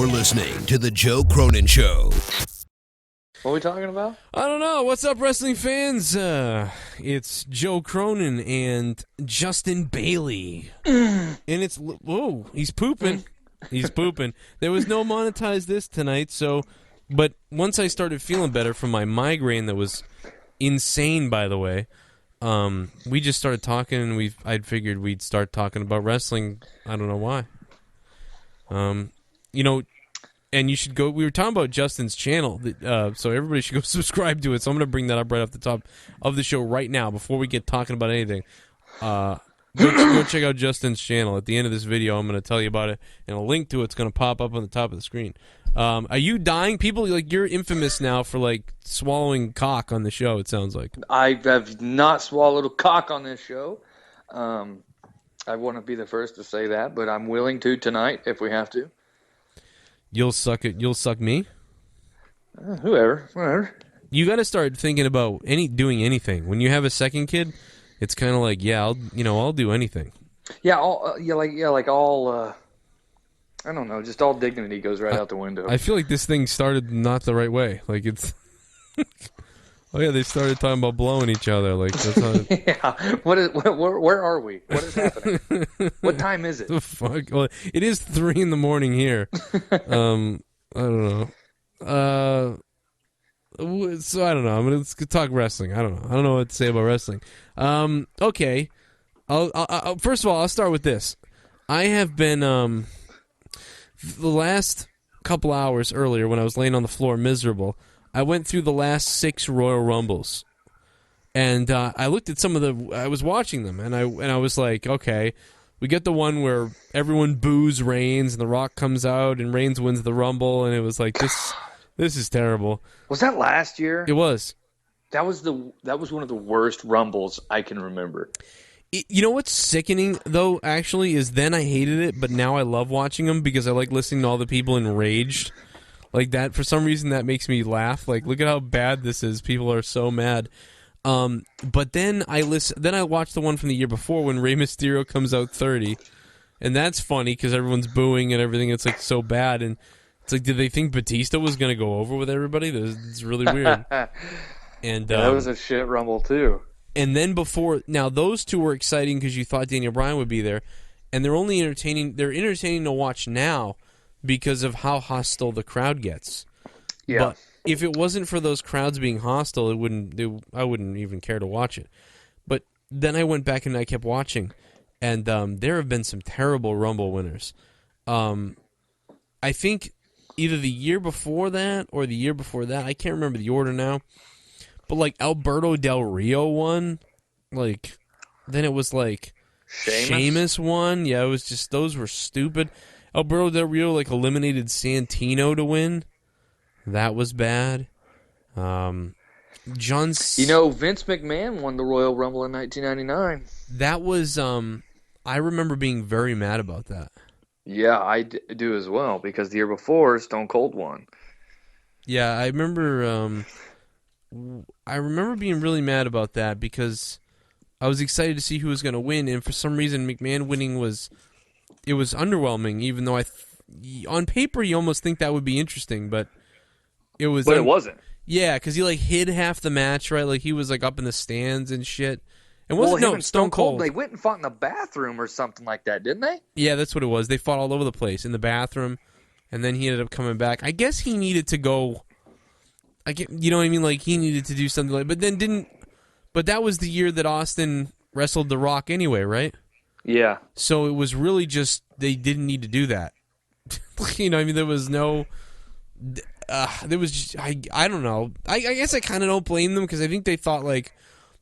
You're listening to The Joe Cronin Show. What are we talking about? I don't know. What's up, wrestling fans? It's Joe Cronin and Justin Bailey. And it's... Whoa, he's pooping. He's pooping. There was no monetize this tonight, so... But once I started feeling better from my migraine that was insane, by the way, we just started talking, and I'd figured we'd start talking about wrestling. I don't know why. And you should go. We were talking about Justin's channel, so everybody should go subscribe to it. So I'm going to bring that up right off the top of the show right now before we get talking about anything. Go check out Justin's channel. At the end of this video, I'm going to tell you about it, and a link to it's going to pop up on the top of the screen. Are you dying? People, you're infamous now for swallowing cock on the show. It sounds like I have not swallowed a cock on this show. I want to be the first to say that, but I'm willing to tonight if we have to. You'll suck it. You'll suck me. Whoever. You got to start thinking about doing anything. When you have a second kid, it's kind of like, I'll do anything. Yeah, all I don't know, just all dignity goes right out the window. I feel like this thing started not the right way. It's oh yeah, they started talking about blowing each other. That's how yeah. Where are we? What is happening? What time is it? The fuck? Well, it is 3 a.m. here. I don't know. So I don't know. Let's talk wrestling. I don't know what to say about wrestling. Okay. I'll first of all, I'll start with this. I have been the last couple hours earlier when I was laying on the floor miserable. I went through the last 6 Royal Rumbles, and I looked at some of I was watching them, and I was like, okay, we get the one where everyone boos Reigns, and The Rock comes out, and Reigns wins the Rumble, and it was like, this is terrible. Was that last year? It was. That was one of the worst Rumbles I can remember. You know what's sickening, though, actually, is then I hated it, but now I love watching them because I like listening to all the people enraged. Like that, for some reason, that makes me laugh. Look at how bad this is. People are so mad. But then I watched the one from the year before when Rey Mysterio comes out 30, and that's funny because everyone's booing and everything. It's so bad, and it's did they think Batista was going to go over with everybody? It's really weird. And that was a shit Rumble too. And then now those two were exciting because you thought Daniel Bryan would be there, and they're only entertaining. They're entertaining to watch now because of how hostile the crowd gets. Yeah. But if it wasn't for those crowds being hostile, I wouldn't even care to watch it. But then I went back and I kept watching, and there have been some terrible Rumble winners. I think either the year before that or the year before that, I can't remember the order now. But Alberto Del Rio won, then it was Sheamus won. Yeah, it was just those were stupid. Alberto Del Rio eliminated Santino to win. That was bad. Vince McMahon won the Royal Rumble in 1999. That was I remember being very mad about that. Yeah, I do as well because the year before Stone Cold won. Yeah, I remember being really mad about that because I was excited to see who was going to win, and for some reason McMahon winning was underwhelming, even though on paper you almost think that would be interesting, but it was. But it wasn't. Yeah, because he hid half the match, right? He was up in the stands and shit. And wasn't and Stone Cold, they went and fought in the bathroom or something like that, didn't they? Yeah, that's what it was. They fought all over the place in the bathroom, and then he ended up coming back. I guess he needed to go. You know what I mean? He needed to do something but then didn't. But that was the year that Austin wrestled The Rock anyway, right? Yeah. So it was really just they didn't need to do that. There was no. There was just I don't know. I guess I kind of don't blame them because I think they thought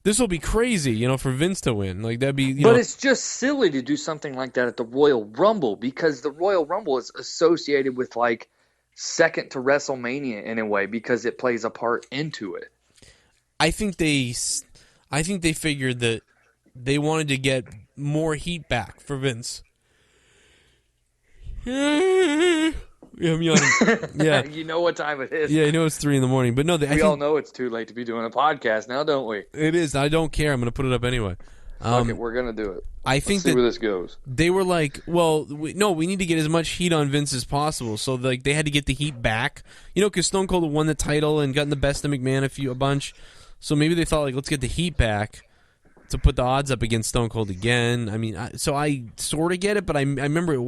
this will be crazy, for Vince to win. That'd be. But it's just silly to do something like that at the Royal Rumble because the Royal Rumble is associated with second to WrestleMania in a way because it plays a part into it. I think they figured that they wanted to get more heat back for Vince. Yeah, I'm yawning. Yeah. You know what time it is. Yeah, I know it's 3 a.m, but no, we all know it's too late to be doing a podcast now, don't we? It is. I don't care. I'm going to put it up anyway. Fuck it, we're gonna do it. I think Let's see where this goes. they were like, well, we need to get as much heat on Vince as possible. So like they had to get the heat back, because Stone Cold won the title and gotten the best of McMahon a bunch. So maybe they thought like, let's get the heat back to put the odds up against Stone Cold again. I mean, so I sort of get it, but I remember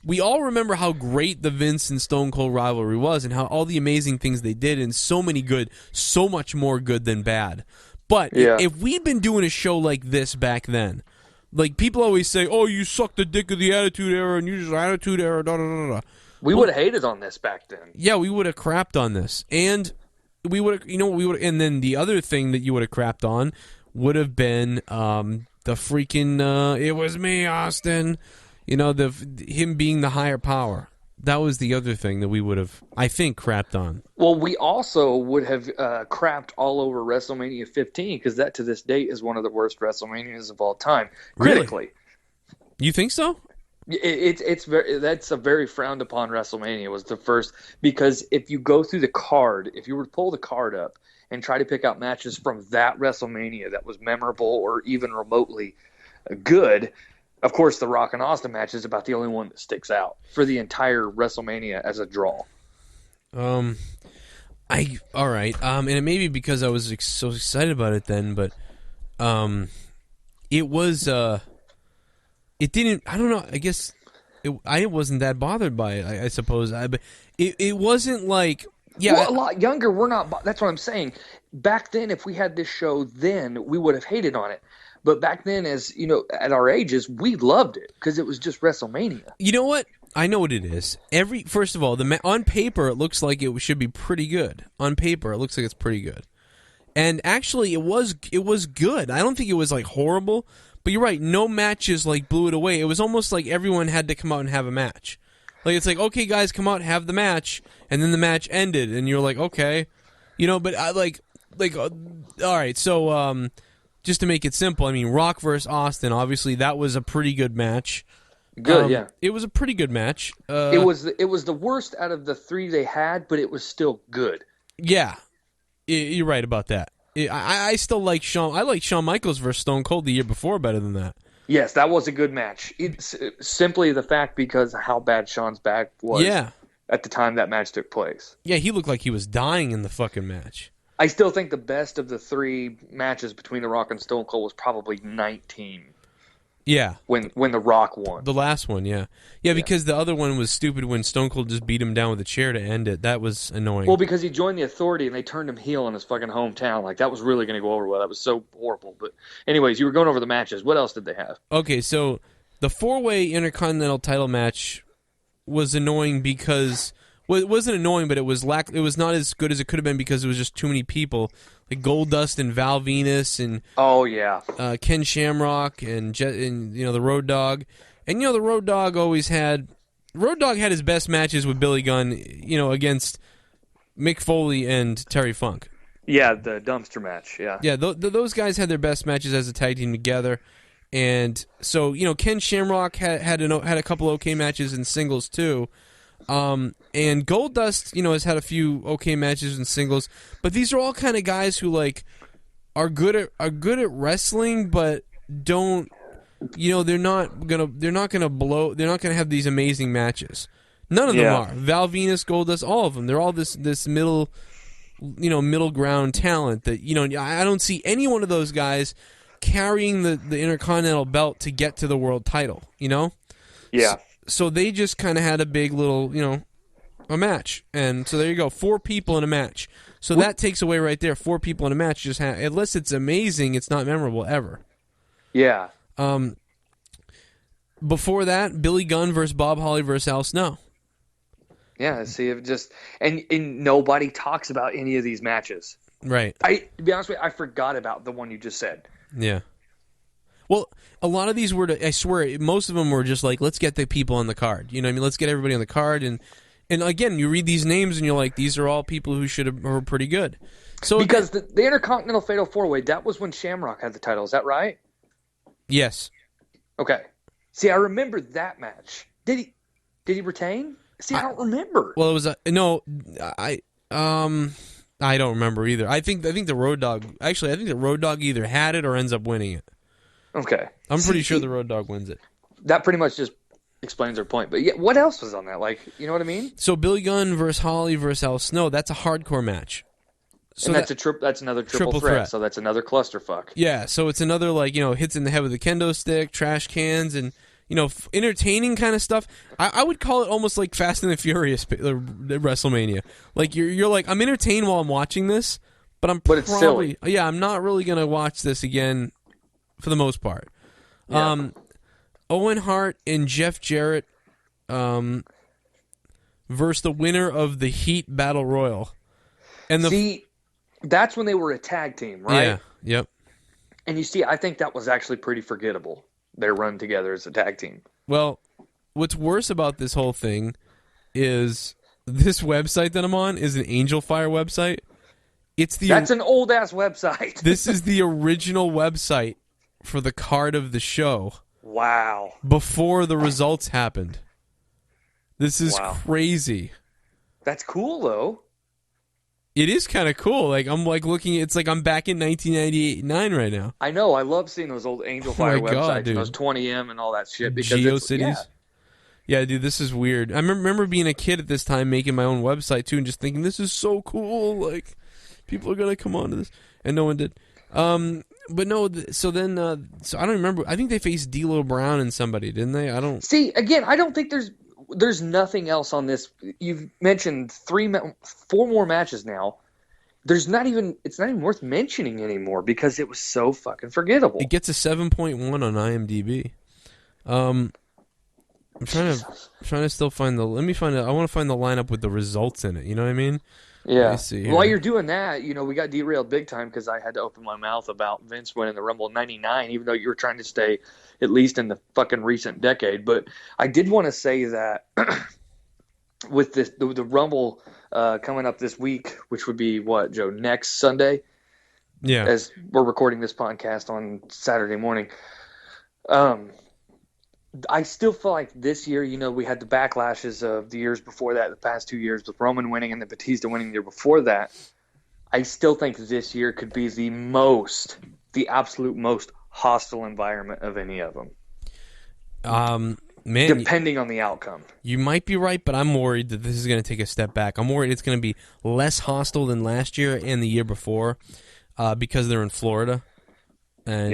we all remember how great the Vince and Stone Cold rivalry was and how all the amazing things they did and so much more good than bad. But if we'd been doing a show like this back then, like people always say, oh, you suck the dick of the Attitude Era and you just Attitude Era, da da da da. We would have hated on this back then. Yeah, we would have crapped on this. And we would have, and then the other thing that you would have crapped on would have been the freaking, it was me, Austin, him being the higher power. That was the other thing that we would have, I think, crapped on. Well, we also would have crapped all over WrestleMania 15 because that, to this date, is one of the worst WrestleManias of all time. Critically. Really? You think so? That's a very frowned upon WrestleMania. Was the first, because if you go through the card, if you were to pull the card up and try to pick out matches from that WrestleMania that was memorable or even remotely good, of course, the Rock and Austin match is about the only one that sticks out for the entire WrestleMania as a draw. All right. And it may be because I was so excited about it then, but it was it didn't. I don't know. I guess I wasn't that bothered by it. I suppose. But it wasn't like. Yeah, well, a lot younger. We're not. That's what I'm saying. Back then, if we had this show, then we would have hated on it. But back then, as you know, at our ages, we loved it because it was just WrestleMania. You know what? I know what it is. First of all, on paper, it looks like it should be pretty good. On paper, it looks like it's pretty good. And actually, it was good. I don't think it was like horrible. But you're right. No matches like blew it away. It was almost like everyone had to come out and have a match. Like it's like, okay, guys, come out, have the match, and then the match ended, and you're like, okay, But I all right. So just to make it simple, I mean, Rock versus Austin. Obviously, that was a pretty good match. Good, yeah. It was a pretty good match. It was the worst out of the three they had, but it was still good. Yeah, you're right about that. I still like Shawn. I like Shawn Michaels versus Stone Cold the year before better than that. Yes, that was a good match. It's simply the fact because of how bad Shawn's back was at the time that match took place. Yeah, he looked like he was dying in the fucking match. I still think the best of the three matches between The Rock and Stone Cold was probably 19. Yeah. When The Rock won. The last one, yeah. Yeah, because the other one was stupid when Stone Cold just beat him down with a chair to end it. That was annoying. Well, because he joined the Authority and they turned him heel in his fucking hometown. Like, that was really going to go over well. That was so horrible. But anyways, you were going over the matches. What else did they have? Okay, so the 4-way Intercontinental title match was annoying because... Well, it wasn't annoying, but it was not as good as it could have been because it was just too many people. Like Goldust and Val Venus and Ken Shamrock and the Road Dogg. And the Road Dogg had his best matches with Billy Gunn, against Mick Foley and Terry Funk. Yeah, the dumpster match, yeah. Yeah, those guys had their best matches as a tag team together. And so, Ken Shamrock had a couple okay matches in singles too. And Goldust, has had a few okay matches in singles, but these are all kind of guys who are good at wrestling, but don't, they're not gonna have these amazing matches. None of them are. Val Venus, Goldust, all of them. They're all this middle ground talent that I don't see any one of those guys carrying the Intercontinental belt to get to the world title. Yeah. So they just kind of had a big little, a match. And so there you go, 4 people in a match. So that takes away right there, 4 people in a match. Unless it's amazing, it's not memorable ever. Yeah. Before that, Billy Gunn versus Bob Holly versus Al Snow. Yeah, see, if just and nobody talks about any of these matches. Right. To be honest with you, I forgot about the one you just said. Yeah. Well, a lot of these were, I swear, most of them were just like, let's get the people on the card. Let's get everybody on the card. And again, you read these names and you're like, these are all people who were pretty good. So because the Intercontinental Fatal 4-Way, that was when Shamrock had the title. Is that right? Yes. Okay. See, I remember that match. Did he retain? See, I don't remember. Well, it was no. I don't remember either. I think the Road Dogg. Actually, I think the Road Dogg either had it or ends up winning it. Okay. I'm pretty sure the Road Dogg wins it. That pretty much just explains our point. But yeah, what else was on that? Like, you know what I mean? So Billy Gunn versus Holly versus Al Snow. That's a hardcore match. So and that's another triple threat. So that's another clusterfuck. Yeah. So it's another hits in the head with a kendo stick, trash cans, and entertaining kind of stuff. I would call it almost like Fast and the Furious WrestleMania. Like you're like, I'm entertained while I'm watching this, but it's silly. Yeah, I'm not really gonna watch this again for the most part. Yeah. Owen Hart and Jeff Jarrett versus the winner of the Heat Battle Royal. And that's when they were a tag team, right? Yeah. Yep. And you see, I think that was actually pretty forgettable. Their run together as a tag team. Well, what's worse about this whole thing is this website that I'm on is an Angel Fire website. That's an old ass website. This is the original website for the card of the show. Wow. Before the results happened. This is crazy. That's cool though. It is kind of cool. Like I'm looking. It's like I'm back in 1998-9 right now. I know. I love seeing those old Angel Fire websites and those 20M and all that shit. Because GeoCities. Yeah, dude, this is weird. I remember being a kid at this time, making my own website too, and just thinking this is so cool. Like people are gonna come onto this, and no one did. But no. So then, so I don't remember. I think they faced D'Lo Brown and somebody, didn't they? I don't see. Again, I don't think there's nothing else on this. You've mentioned 4 more matches now. It's not even worth mentioning anymore because it was so fucking forgettable. It gets a 7.1 on IMDb. I'm trying to still find let me find it. I want to find the lineup with the results in it. You know what I mean? Yeah. Let me see here. While you're doing that, we got derailed big time because I had to open my mouth about Vince winning the Rumble in '99, even though you were trying to stay at least in the fucking recent decade. But I did want to say that with the Rumble coming up this week, which would be what, Joe, next Sunday? Yeah. As we're recording this podcast on Saturday morning. I still feel like this year, we had the backlashes of the years before that, the past 2 years with Roman winning and then Batista winning the year before that. I still think this year could be the absolute most hostile environment of any of them. Man, depending on the outcome. You might be right, but I'm worried that this is going to take a step back. I'm worried it's going to be less hostile than last year and the year before because they're in Florida. And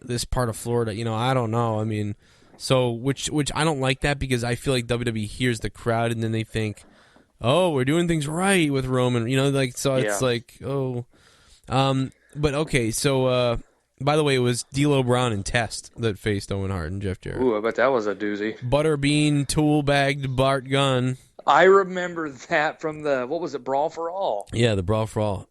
this part of Florida, I don't know. I mean, so which I don't like that because I feel like WWE hears the crowd and then they think, oh, we're doing things right with Roman, it's like, oh. But okay, so by the way, it was D'Lo Brown and Test that faced Owen Hart and Jeff Jarrett. Ooh, I bet that was a doozy. Butterbean tool-bagged Bart Gunn. I remember that from what was it, Brawl for All? Yeah, the Brawl for All.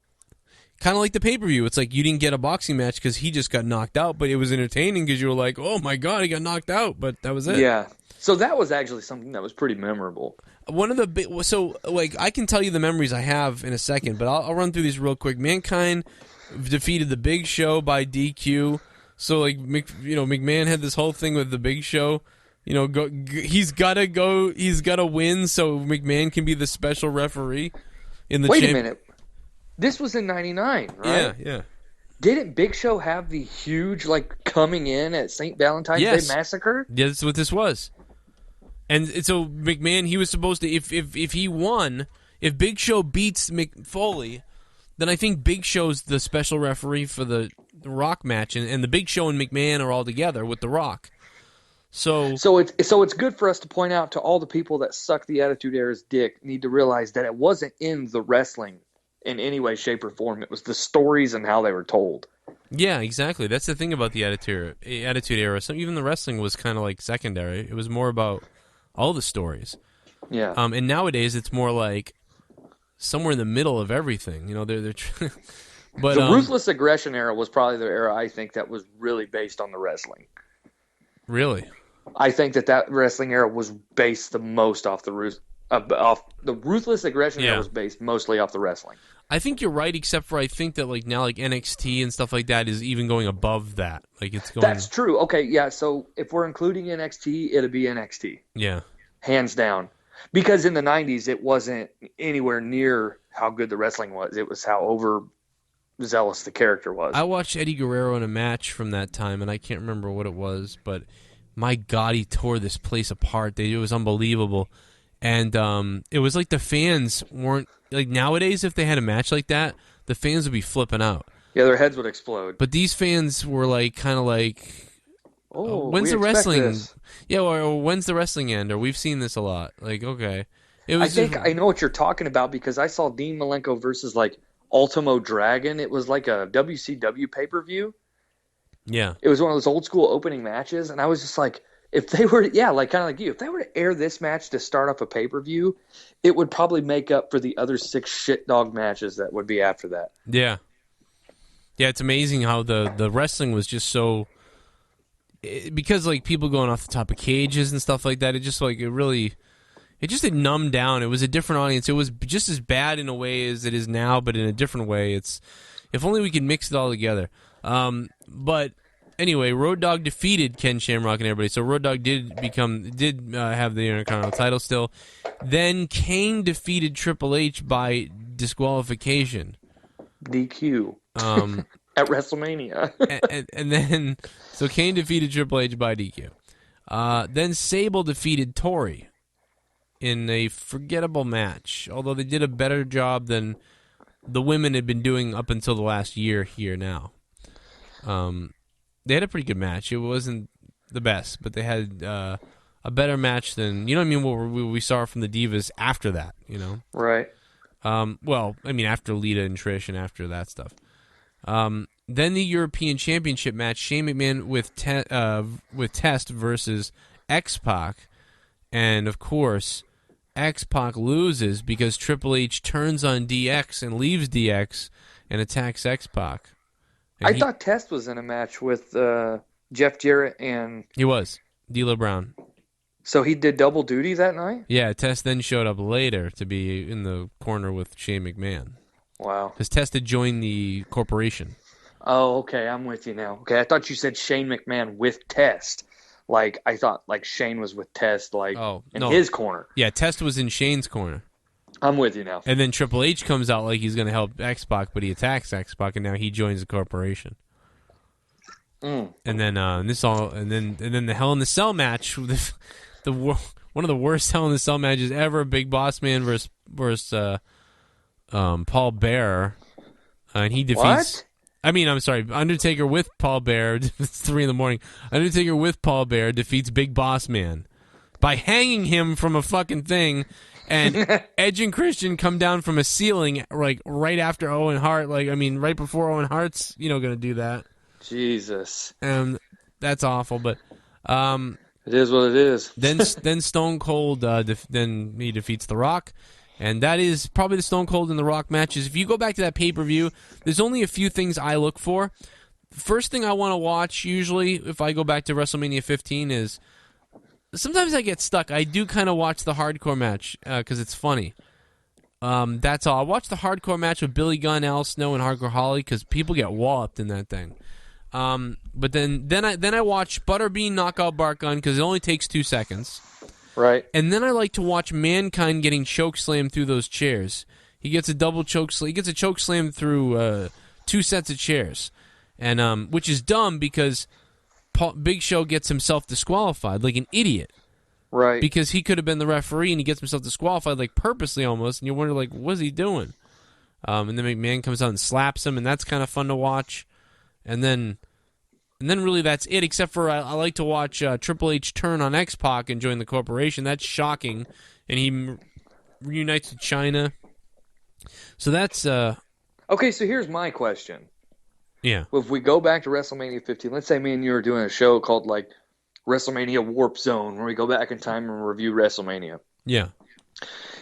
Kind of like the pay-per-view. It's like you didn't get a boxing match because he just got knocked out, but it was entertaining because you were like, oh my God, he got knocked out, but that was it. Yeah. So that was actually something that was pretty memorable. One of the I can tell you the memories I have in a second, but I'll run through these real quick. Mankind defeated the Big Show by DQ. So McMahon had this whole thing with the Big Show. He's got to win so McMahon can be the special referee in the Wait a minute. This was in '99, right? Yeah. Didn't Big Show have the huge coming in at St. Valentine's Day massacre? Yeah, that's what this was. And so McMahon, he was supposed to, if he won, if Big Show beats Foley, then I think Big Show's the special referee for the Rock match, and the Big Show and McMahon are all together with the Rock. So it's good for us to point out to all the people that suck the Attitude Era's dick need to realize that it wasn't in the wrestling in any way, shape, or form. It was the stories and how they were told. Yeah, exactly. That's the thing about the Attitude Era. So even the wrestling was kind of secondary. It was more about all the stories. Yeah. And nowadays it's more like somewhere in the middle of everything. They're but the Ruthless Aggression era was probably the era I think that was really based on the wrestling. Really? I think that wrestling era was based the most off the Ruthless Aggression era was based mostly off the wrestling. I think you're right, except for I think that now NXT and stuff like that is even going above that. It's going. That's true. Okay, yeah. So if we're including NXT, it'll be NXT. Yeah, hands down. Because in the 90s, it wasn't anywhere near how good the wrestling was. It was how overzealous the character was. I watched Eddie Guerrero in a match from that time, and I can't remember what it was, but my God, he tore this place apart. It was unbelievable. And it was like the fans weren't... Like nowadays, if they had a match like that, the fans would be flipping out. Yeah, their heads would explode. But these fans were like, kind of like... when's we the wrestling? this. Yeah, or when's the wrestling end? Or we've seen this a lot. Like, okay. I think I know what you're talking about because I saw Dean Malenko versus like Ultimo Dragon. It was like a WCW pay-per-view. Yeah. It was one of those old school opening matches, and I was just like, if they were, like kind of like you, if they were to air this match to start off a pay-per-view, it would probably make up for the other 6 shit dog matches that would be after that. Yeah. Yeah, it's amazing how the wrestling was just so... Because, like, people going off the top of cages and stuff like that, it just, like, it just numbed down. It was a different audience. It was just as bad in a way as it is now, but in a different way. It's... If only we could mix it all together. But... Anyway, Road Dogg defeated Ken Shamrock and everybody. So Road Dogg did have the Intercontinental title still. Then Kane defeated Triple H by disqualification. DQ. At WrestleMania. and then, so Kane defeated Triple H by DQ. Then Sable defeated Tori in a forgettable match. Although they did a better job than the women had been doing up until the last year here now. They had a pretty good match. It wasn't the best, but they had a better match than, you know what I mean, what we saw from the Divas after that, you know? Right. Well, I mean, after Lita and Trish and after that stuff. Then the European Championship match, Shane McMahon with Test versus X-Pac. And, of course, X-Pac loses because Triple H turns on DX and leaves DX and attacks X-Pac. I thought Test was in a match with Jeff Jarrett and... He was. D'Lo Brown. So he did double duty that night? Yeah, Test then showed up later to be in the corner with Shane McMahon. Wow. Because Test had joined the corporation. Oh, okay, I'm with you now. Okay, I thought you said Shane McMahon with Test. Like, I thought like Shane was with Test, like, in his corner. Yeah, Test was in Shane's corner. I'm with you now. And then Triple H comes out like he's going to help X-Pac, but he attacks X-Pac, and now he joins the corporation. And then and then the Hell in the Cell match, one of the worst Hell in the Cell matches ever. Big Boss Man versus Paul Bearer, and he defeats. What? I mean, I'm sorry, Undertaker with Paul Bearer. It's 3 a.m. Undertaker with Paul Bearer defeats Big Boss Man by hanging him from a fucking thing. And Edge and Christian come down from a ceiling, like, right after Owen Hart. Like, I mean, right before Owen Hart's, going to do that. Jesus. And that's awful, but... it is what it is. then Stone Cold, then he defeats The Rock. And that is probably the Stone Cold and The Rock matches. If you go back to that pay-per-view, there's only a few things I look for. First thing I want to watch, usually, if I go back to WrestleMania 15, is... Sometimes I get stuck. I do kind of watch the hardcore match because it's funny. That's all. I watch the hardcore match with Billy Gunn, Al Snow, and Hardcore Holly because people get walloped in that thing. But then I watch Butterbean Knockout Bart Gunn because it only takes 2 seconds. Right. And then I like to watch Mankind getting chokeslammed through those chairs. He gets a double chokeslam. He gets a chokeslam through 2 sets of chairs, and which is dumb because Big Show gets himself disqualified like an idiot. Right. Because he could have been the referee and he gets himself disqualified like purposely almost, and you wonder like, what's he doing? And then McMahon comes out and slaps him, and that's kind of fun to watch. And then really that's it, except for I like to watch Triple H turn on X-Pac and join the corporation. That's shocking. And he reunites with China. So that's... Okay, so here's my question. Yeah. Well, if we go back to WrestleMania 15, let's say me and you are doing a show called like WrestleMania Warp Zone, where we go back in time and review WrestleMania. Yeah.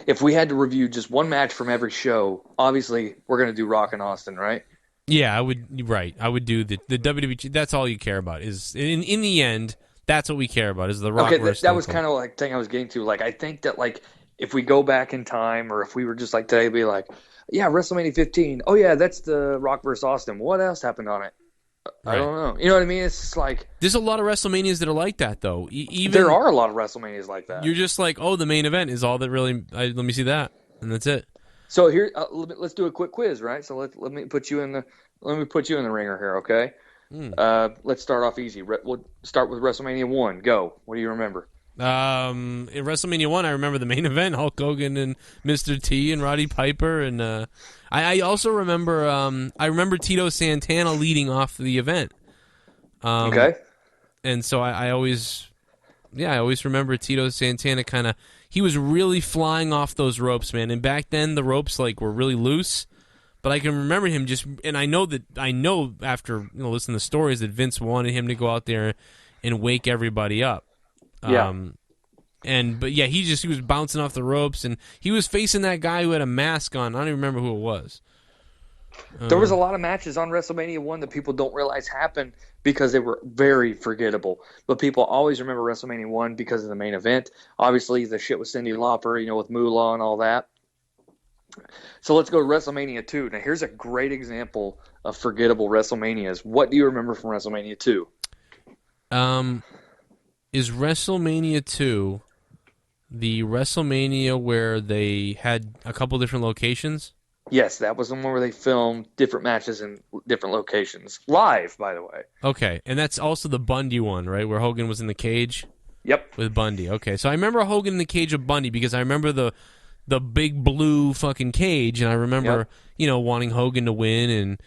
If we had to review just one match from every show, obviously we're going to do Rock and Austin, right? Yeah, I would. Right, I would do the WWE. That's all you care about is in the end. That's what we care about is the Rock. Okay, that was kind of like the thing I was getting to. Like, I think that like if we go back in time, or if we were just like today, be like, yeah, WrestleMania 15. Oh yeah, that's the Rock versus Austin. What else happened on it? I don't know. You know what I mean? It's just like there's a lot of WrestleManias that are like that, though. Even there are a lot of WrestleManias like that. You're just like, oh, the main event is all that really. Let me see that, and that's it. So here, let's do a quick quiz, right? So let me put you in the ringer here, okay? Let's start off easy. We'll start with WrestleMania 1. Go. What do you remember? In WrestleMania 1, I remember the main event: Hulk Hogan and Mr. T and Roddy Piper, and I also remember Tito Santana leading off the event. Okay. And so I always remember Tito Santana he was really flying off those ropes, man. And back then the ropes were really loose, but I can remember him and I know after listening to stories that Vince wanted him to go out there and wake everybody up. Yeah. He was bouncing off the ropes, and he was facing that guy who had a mask on. I don't even remember who it was. There was a lot of matches on WrestleMania 1 that people don't realize happened because they were very forgettable. But people always remember WrestleMania 1 because of the main event. Obviously, the shit with Cyndi Lauper, with Moolah and all that. So let's go to WrestleMania 2. Now, here's a great example of forgettable WrestleManias. What do you remember from WrestleMania 2? Is WrestleMania 2 the WrestleMania where they had a couple different locations? Yes, that was the one where they filmed different matches in different locations. Live, by the way. Okay, and that's also the Bundy one, right, where Hogan was in the cage? Yep. With Bundy. Okay, so I remember Hogan in the cage with Bundy because I remember the big blue fucking cage, and I remember, wanting Hogan to win and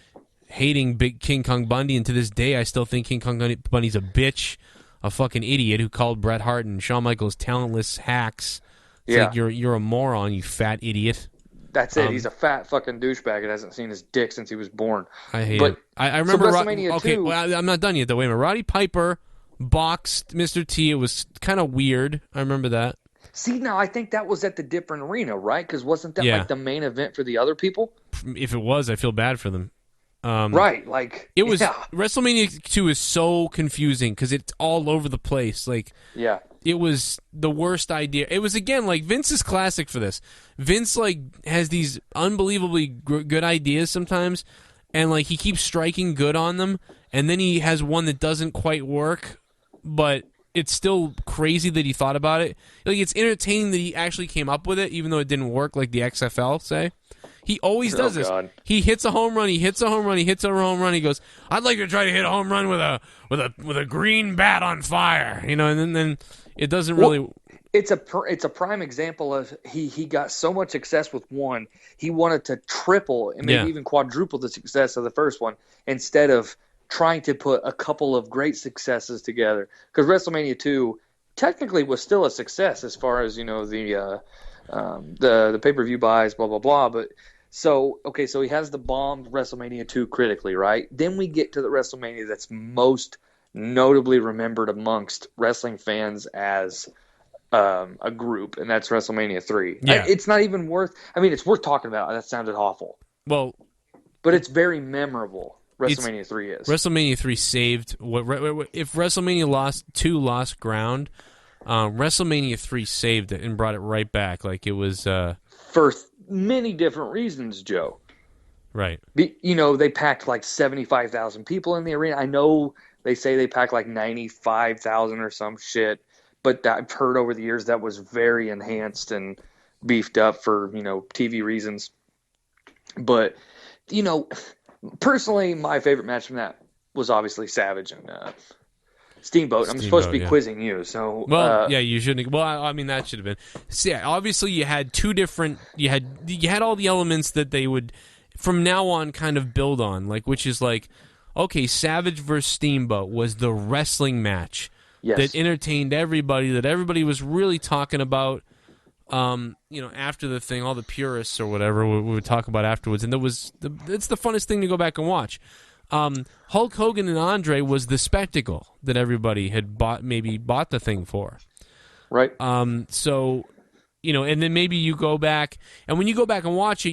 hating Big King Kong Bundy, and to this day I still think King Kong Bundy's a bitch, a fucking idiot who called Bret Hart and Shawn Michaels talentless hacks. It's like, you're a moron, you fat idiot. That's it. He's a fat fucking douchebag that hasn't seen his dick since he was born. I hate it. I remember WrestleMania 2. Well, I'm not done yet, though. Wait a minute. Roddy Piper boxed Mr. T. It was kind of weird. I remember that. See, now I think that was at the different arena, right? Because wasn't that like the main event for the other people? If it was, I feel bad for them. Right, like it was. WrestleMania 2 is so confusing because it's all over the place. It was the worst idea. It was, again, like Vince is classic for this. Vince has these unbelievably good ideas sometimes, and he keeps striking good on them, and then he has one that doesn't quite work, but it's still crazy that he thought about it. It's entertaining that he actually came up with it, even though it didn't work like the XFL say. He always does this. God. He hits a home run. He hits a home run. He hits a home run. He goes, "I'd like to try to hit a home run with a green bat on fire," and then it doesn't really. It's a prime example of he got so much success with one, he wanted to triple and maybe even quadruple the success of the first one instead of trying to put a couple of great successes together. Because WrestleMania 2 technically was still a success as far as the pay-per-view buys, blah blah blah. But so he has the bombed WrestleMania 2 critically, right? Then we get to the WrestleMania that's most notably remembered amongst wrestling fans as a group, and that's WrestleMania 3. Yeah. It's not even worth. I mean, it's worth talking about. That sounded awful. Well, but it's very memorable. WrestleMania 3 is. WrestleMania 3 saved what if WrestleMania 2 lost ground. WrestleMania 3 saved it and brought it right back. Like it was for many different reasons, Joe. Right. They packed like 75,000 people in the arena. I know they say they packed like 95,000 or some shit, but I've heard over the years that was very enhanced and beefed up for TV reasons. But personally, my favorite match from that was obviously Savage and Steamboat. I'm supposed to be quizzing you, so you shouldn't. Well, I mean that should have been. So, obviously you had two different. You had all the elements that they would from now on kind of build on, which is okay, Savage versus Steamboat was the wrestling match that entertained everybody, that everybody was really talking about. After the thing, all the purists or whatever we would talk about afterwards, and it's the funnest thing to go back and watch. Hulk Hogan and Andre was the spectacle that everybody had bought the thing for. Right. So, and then maybe you go back, and when you go back and watch it,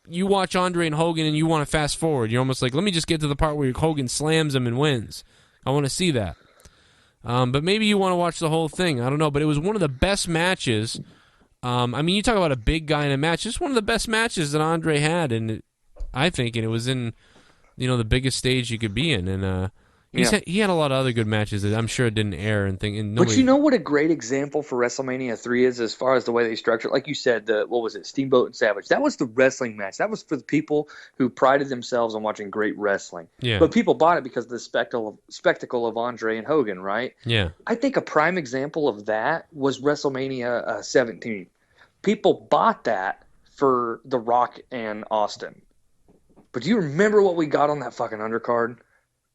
you watch Andre and Hogan and you want to fast forward. You're almost like, let me just get to the part where Hogan slams him and wins. I want to see that. But maybe you want to watch the whole thing. I don't know, but it was one of the best matches. You talk about a big guy in a match. It's one of the best matches that Andre had, and I think, and it was in the biggest stage you could be in, and he had a lot of other good matches that I'm sure didn't air and think. And But you know what a great example for WrestleMania 3 is, as far as the way they structure it? Like you said, what was it, Steamboat and Savage? That was the wrestling match. That was for the people who prided themselves on watching great wrestling. Yeah. But people bought it because of the spectacle of Andre and Hogan, right? Yeah. I think a prime example of that was WrestleMania 17. People bought that for The Rock and Austin. But do you remember what we got on that fucking undercard?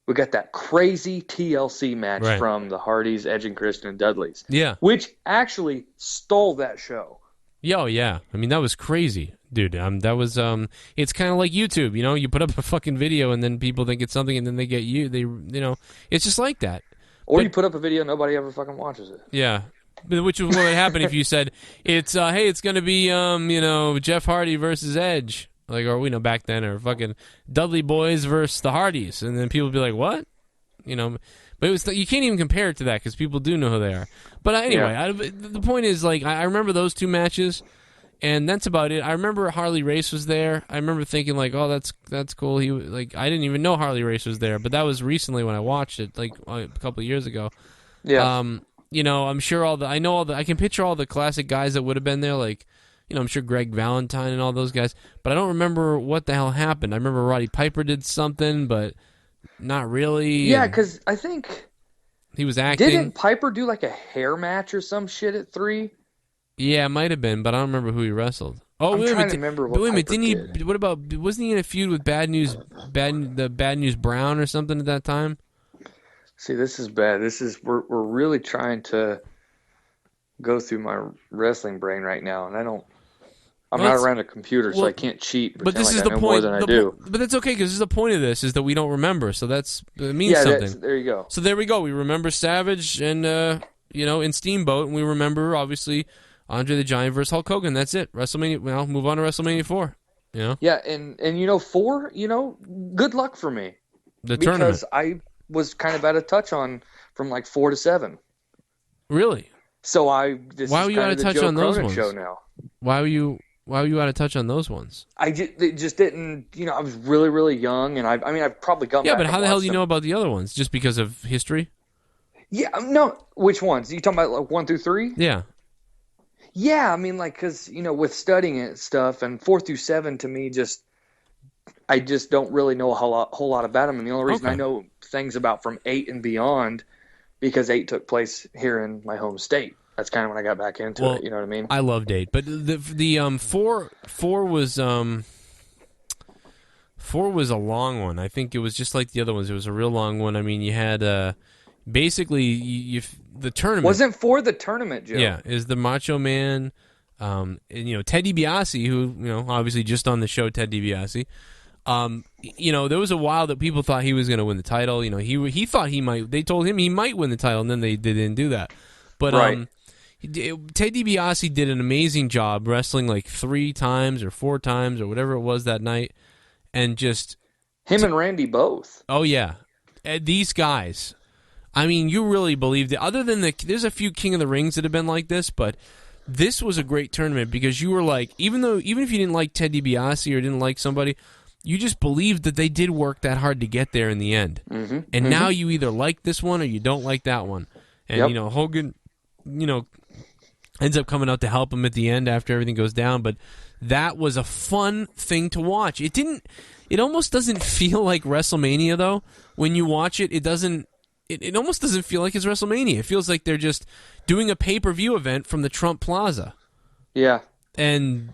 We got that crazy TLC match from the Hardys, Edge and Christian and Dudleys. Yeah. Which actually stole that show. Yeah, yeah. I mean, that was crazy, dude. That was it's kind of like YouTube, you put up a fucking video and then people think it's something and then they get it's just like that. Or you put up a video and nobody ever fucking watches it. Yeah. Which is what would happen if you said it's it's going to be Jeff Hardy versus Edge. Like, or back then, or fucking Dudley Boys versus the Hardys, and then people would be like, "What?" But it was you can't even compare it to that because people do know who they are. But anyway, the point is, like, I remember those two matches, and that's about it. I remember Harley Race was there. I remember thinking like, "Oh, that's cool." He I didn't even know Harley Race was there, but that was recently when I watched it, like a couple of years ago. Yeah. I'm sure I can picture all the classic guys that would have been there, like. I'm sure Greg Valentine and all those guys, but I don't remember what the hell happened. I remember Roddy Piper did something, but not really. Yeah, because I think he was acting. Didn't Piper do like a hair match or some shit at 3? Yeah, it might have been, but I don't remember who he wrestled. Oh, I'm trying to remember what Piper did. What about? Wasn't he in a feud with Bad News Brown or something at that time? See, this is bad. We're really trying to go through my wrestling brain right now, and I'm not around a computer, so I can't cheat. But this is the point. More than I do. But that's okay, because this is the point of this, is that we don't remember. So it means something. There you go. So there we go. We remember Savage and, in Steamboat, and we remember, obviously, Andre the Giant versus Hulk Hogan. That's it. WrestleMania. Well, move on to WrestleMania 4. Yeah, and 4, good luck for me. The tournament. Because I was kind of out of touch from like 4 to 7. Really? So why were you out of touch on those ones? Show now. Why were you out of touch on those ones? It just didn't. I was really, really young, and I've probably gone. Yeah, but how the hell do you know about the other ones? Just because of history? Yeah, no. Which ones? You talking about like 1 through 3? Yeah. Yeah, because with studying it stuff, and 4 through 7 to me I just don't really know a whole lot about them, and the only reason I know things about from 8 and beyond. Because 8 took place here in my home state. That's kind of when I got back into it. You know what I mean? I loved 8, but the 4 was 4 was a long one. I think it was just like the other ones. It was a real long one. I mean, you had basically the tournament. Wasn't 4 the tournament, Joe? Yeah, is the Macho Man, and, Ted DiBiase, who obviously just on the show, Ted DiBiase. There was a while that people thought he was going to win the title. He thought he might. They told him he might win the title, and then they didn't do that. But Ted DiBiase did an amazing job wrestling like 3 times or 4 times or whatever it was that night, and just him and Randy both. Oh yeah, these guys. I mean, you really believed it. Other than there's a few King of the Rings that have been like this, but this was a great tournament because you were like, even if you didn't like Ted DiBiase or didn't like somebody. You just believed that they did work that hard to get there in the end. Mm-hmm. And now you either like this one or you don't like that one. And, Hogan, ends up coming out to help him at the end after everything goes down. But that was a fun thing to watch. It almost doesn't feel like WrestleMania, though. When you watch it, it almost doesn't feel like it's WrestleMania. It feels like they're just doing a pay-per-view event from the Trump Plaza. Yeah. And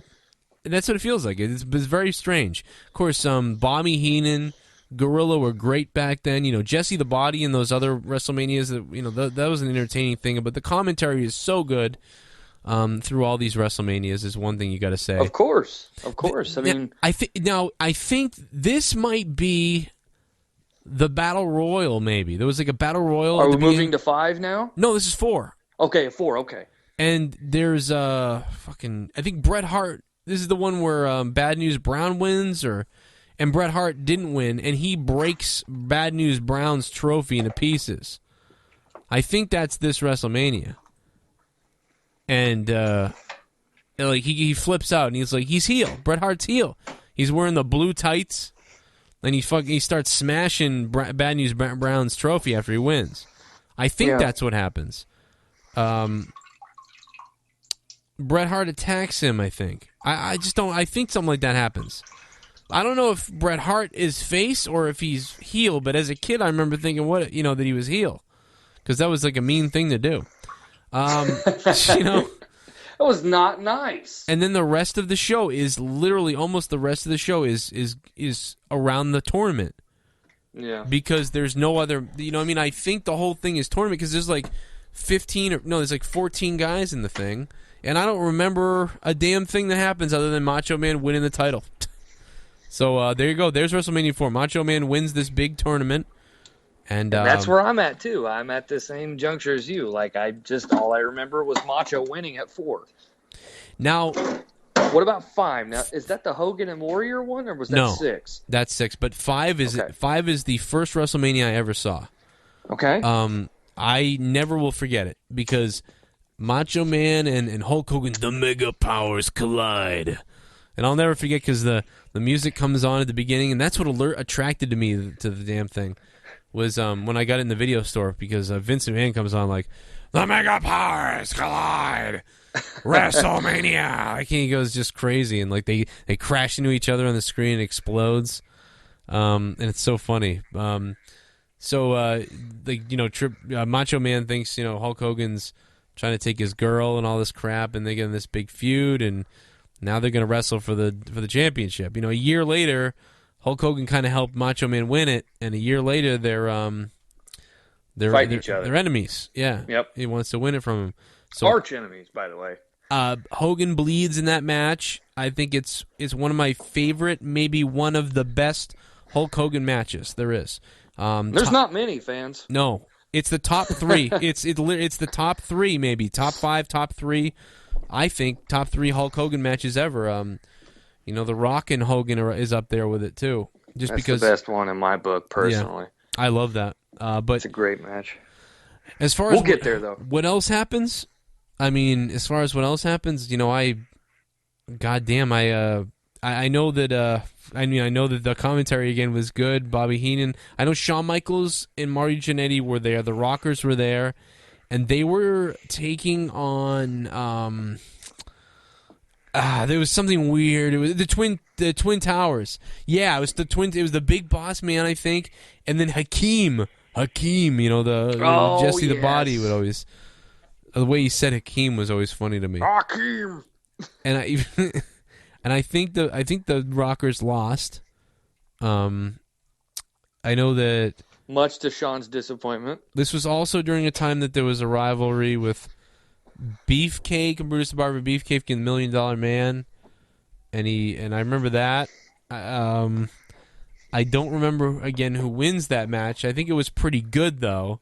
that's what it feels like. It's very strange. Of course, Bobby Heenan, Gorilla were great back then. Jesse the Body and those other WrestleManias. That was an entertaining thing. But the commentary is so good through all these WrestleManias. Is one thing you got to say. Of course. I think this might be the Battle Royal. Maybe there was like a Battle Royal. Are we moving to 5 now? No, this is 4. Okay, 4. Okay. And there's I think Bret Hart. This is the one where Bad News Brown wins, and Bret Hart didn't win, and he breaks Bad News Brown's trophy into pieces. I think that's this WrestleMania. And he flips out, and he's heel. Bret Hart's heel. He's wearing the blue tights, and he starts smashing Bad News Brown's trophy after he wins. I think that's what happens. Bret Hart attacks him, I think. I just don't... I think something like that happens. I don't know if Bret Hart is face or if he's heel, but as a kid I remember thinking that he was heel. Because that was like a mean thing to do. It was not nice. And then the rest of the show is literally... Almost the rest of the show is around the tournament. Yeah. Because there's no other... I think the whole thing is tournament because there's like 14 guys in the thing. And I don't remember a damn thing that happens other than Macho Man winning the title. So there you go. There's WrestleMania 4. Macho Man wins this big tournament. And that's where I'm at, too. I'm at the same juncture as you. Like, all I remember was Macho winning at 4. Now... What about 5? Now, is that the Hogan and Warrior one, or was that 6? That's 6. But 5 is the first WrestleMania I ever saw. Okay. I never will forget it because... Macho Man and Hulk Hogan, the mega powers collide. And I'll never forget because the music comes on at the beginning, and that's what attracted to me to the damn thing, was when I got in the video store because Vince McMahon comes on like, the mega powers collide, WrestleMania. Like, he goes just crazy, and like they crash into each other on the screen and explodes. And it's so funny. Macho Man thinks, Hulk Hogan's trying to take his girl and all this crap, and they get in this big feud, and now they're going to wrestle for the championship. A year later, Hulk Hogan kind of helped Macho Man win it, and a year later they're fighting each other. They're enemies. Yeah. Yep. He wants to win it from him. So arch enemies, by the way. Hogan bleeds in that match. I think it's one of my favorite, maybe one of the best Hulk Hogan matches there is. There's not many, fans. No. It's the top 3. It's the top 3, maybe top 5, top 3. I think top 3 Hulk Hogan matches ever. The Rock and Hogan is up there with it too. That's because the best one in my book, personally. Yeah, I love that. But it's a great match. As far as we'll get there, though. What else happens? As far as what else happens, I know that. I know that the commentary again was good. Bobby Heenan. I know Shawn Michaels and Marty Jannetty were there. The Rockers were there, and they were taking on. There was something weird. It was the Twin Towers. Yeah, it was the twin. It was the Big Boss Man, I think, and then Hakeem. Jesse the Body would always. The way he said Hakeem was always funny to me. Hakeem. And I think the Rockers lost. I know that much to Sean's disappointment. This was also during a time that there was a rivalry with Beefcake and Brutus the Barber Beefcake and the $1 Million Man, and I remember that. I don't remember again who wins that match. I think it was pretty good though,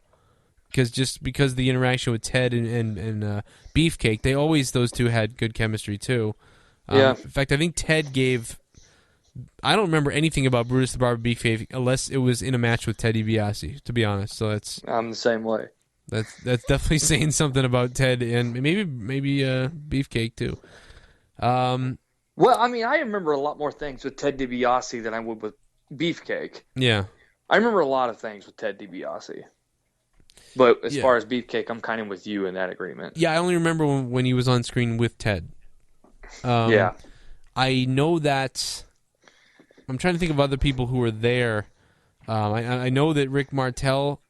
because the interaction with Ted and Beefcake, those two had good chemistry too. Yeah. In fact, I think Ted gave... I don't remember anything about Brutus the Barber Beefcake unless it was in a match with Ted DiBiase, to be honest. So I'm the same way. That's definitely saying something about Ted and maybe Beefcake too. Well, I remember a lot more things with Ted DiBiase than I would with Beefcake. Yeah. I remember a lot of things with Ted DiBiase. But as far as Beefcake, I'm kind of with you in that agreement. Yeah, I only remember when he was on screen with Ted. Yeah. I know that... I'm trying to think of other people who were there. I know that Rick Martel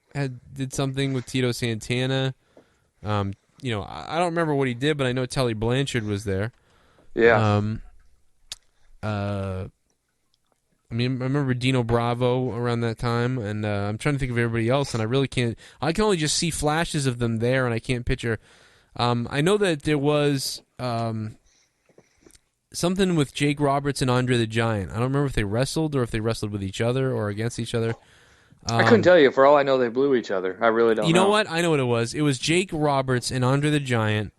did something with Tito Santana. I don't remember what he did, but I know Tully Blanchard was there. Yeah. I remember Dino Bravo around that time, and I'm trying to think of everybody else, and I really can't. I can only just see flashes of them there, and I can't picture. I know that there was something with Jake Roberts and Andre the Giant. I don't remember if they wrestled or if they wrestled with each other or against each other. I couldn't tell you. For all I know, they blew each other. I really don't know. You know what? I know what it was. It was Jake Roberts and Andre the Giant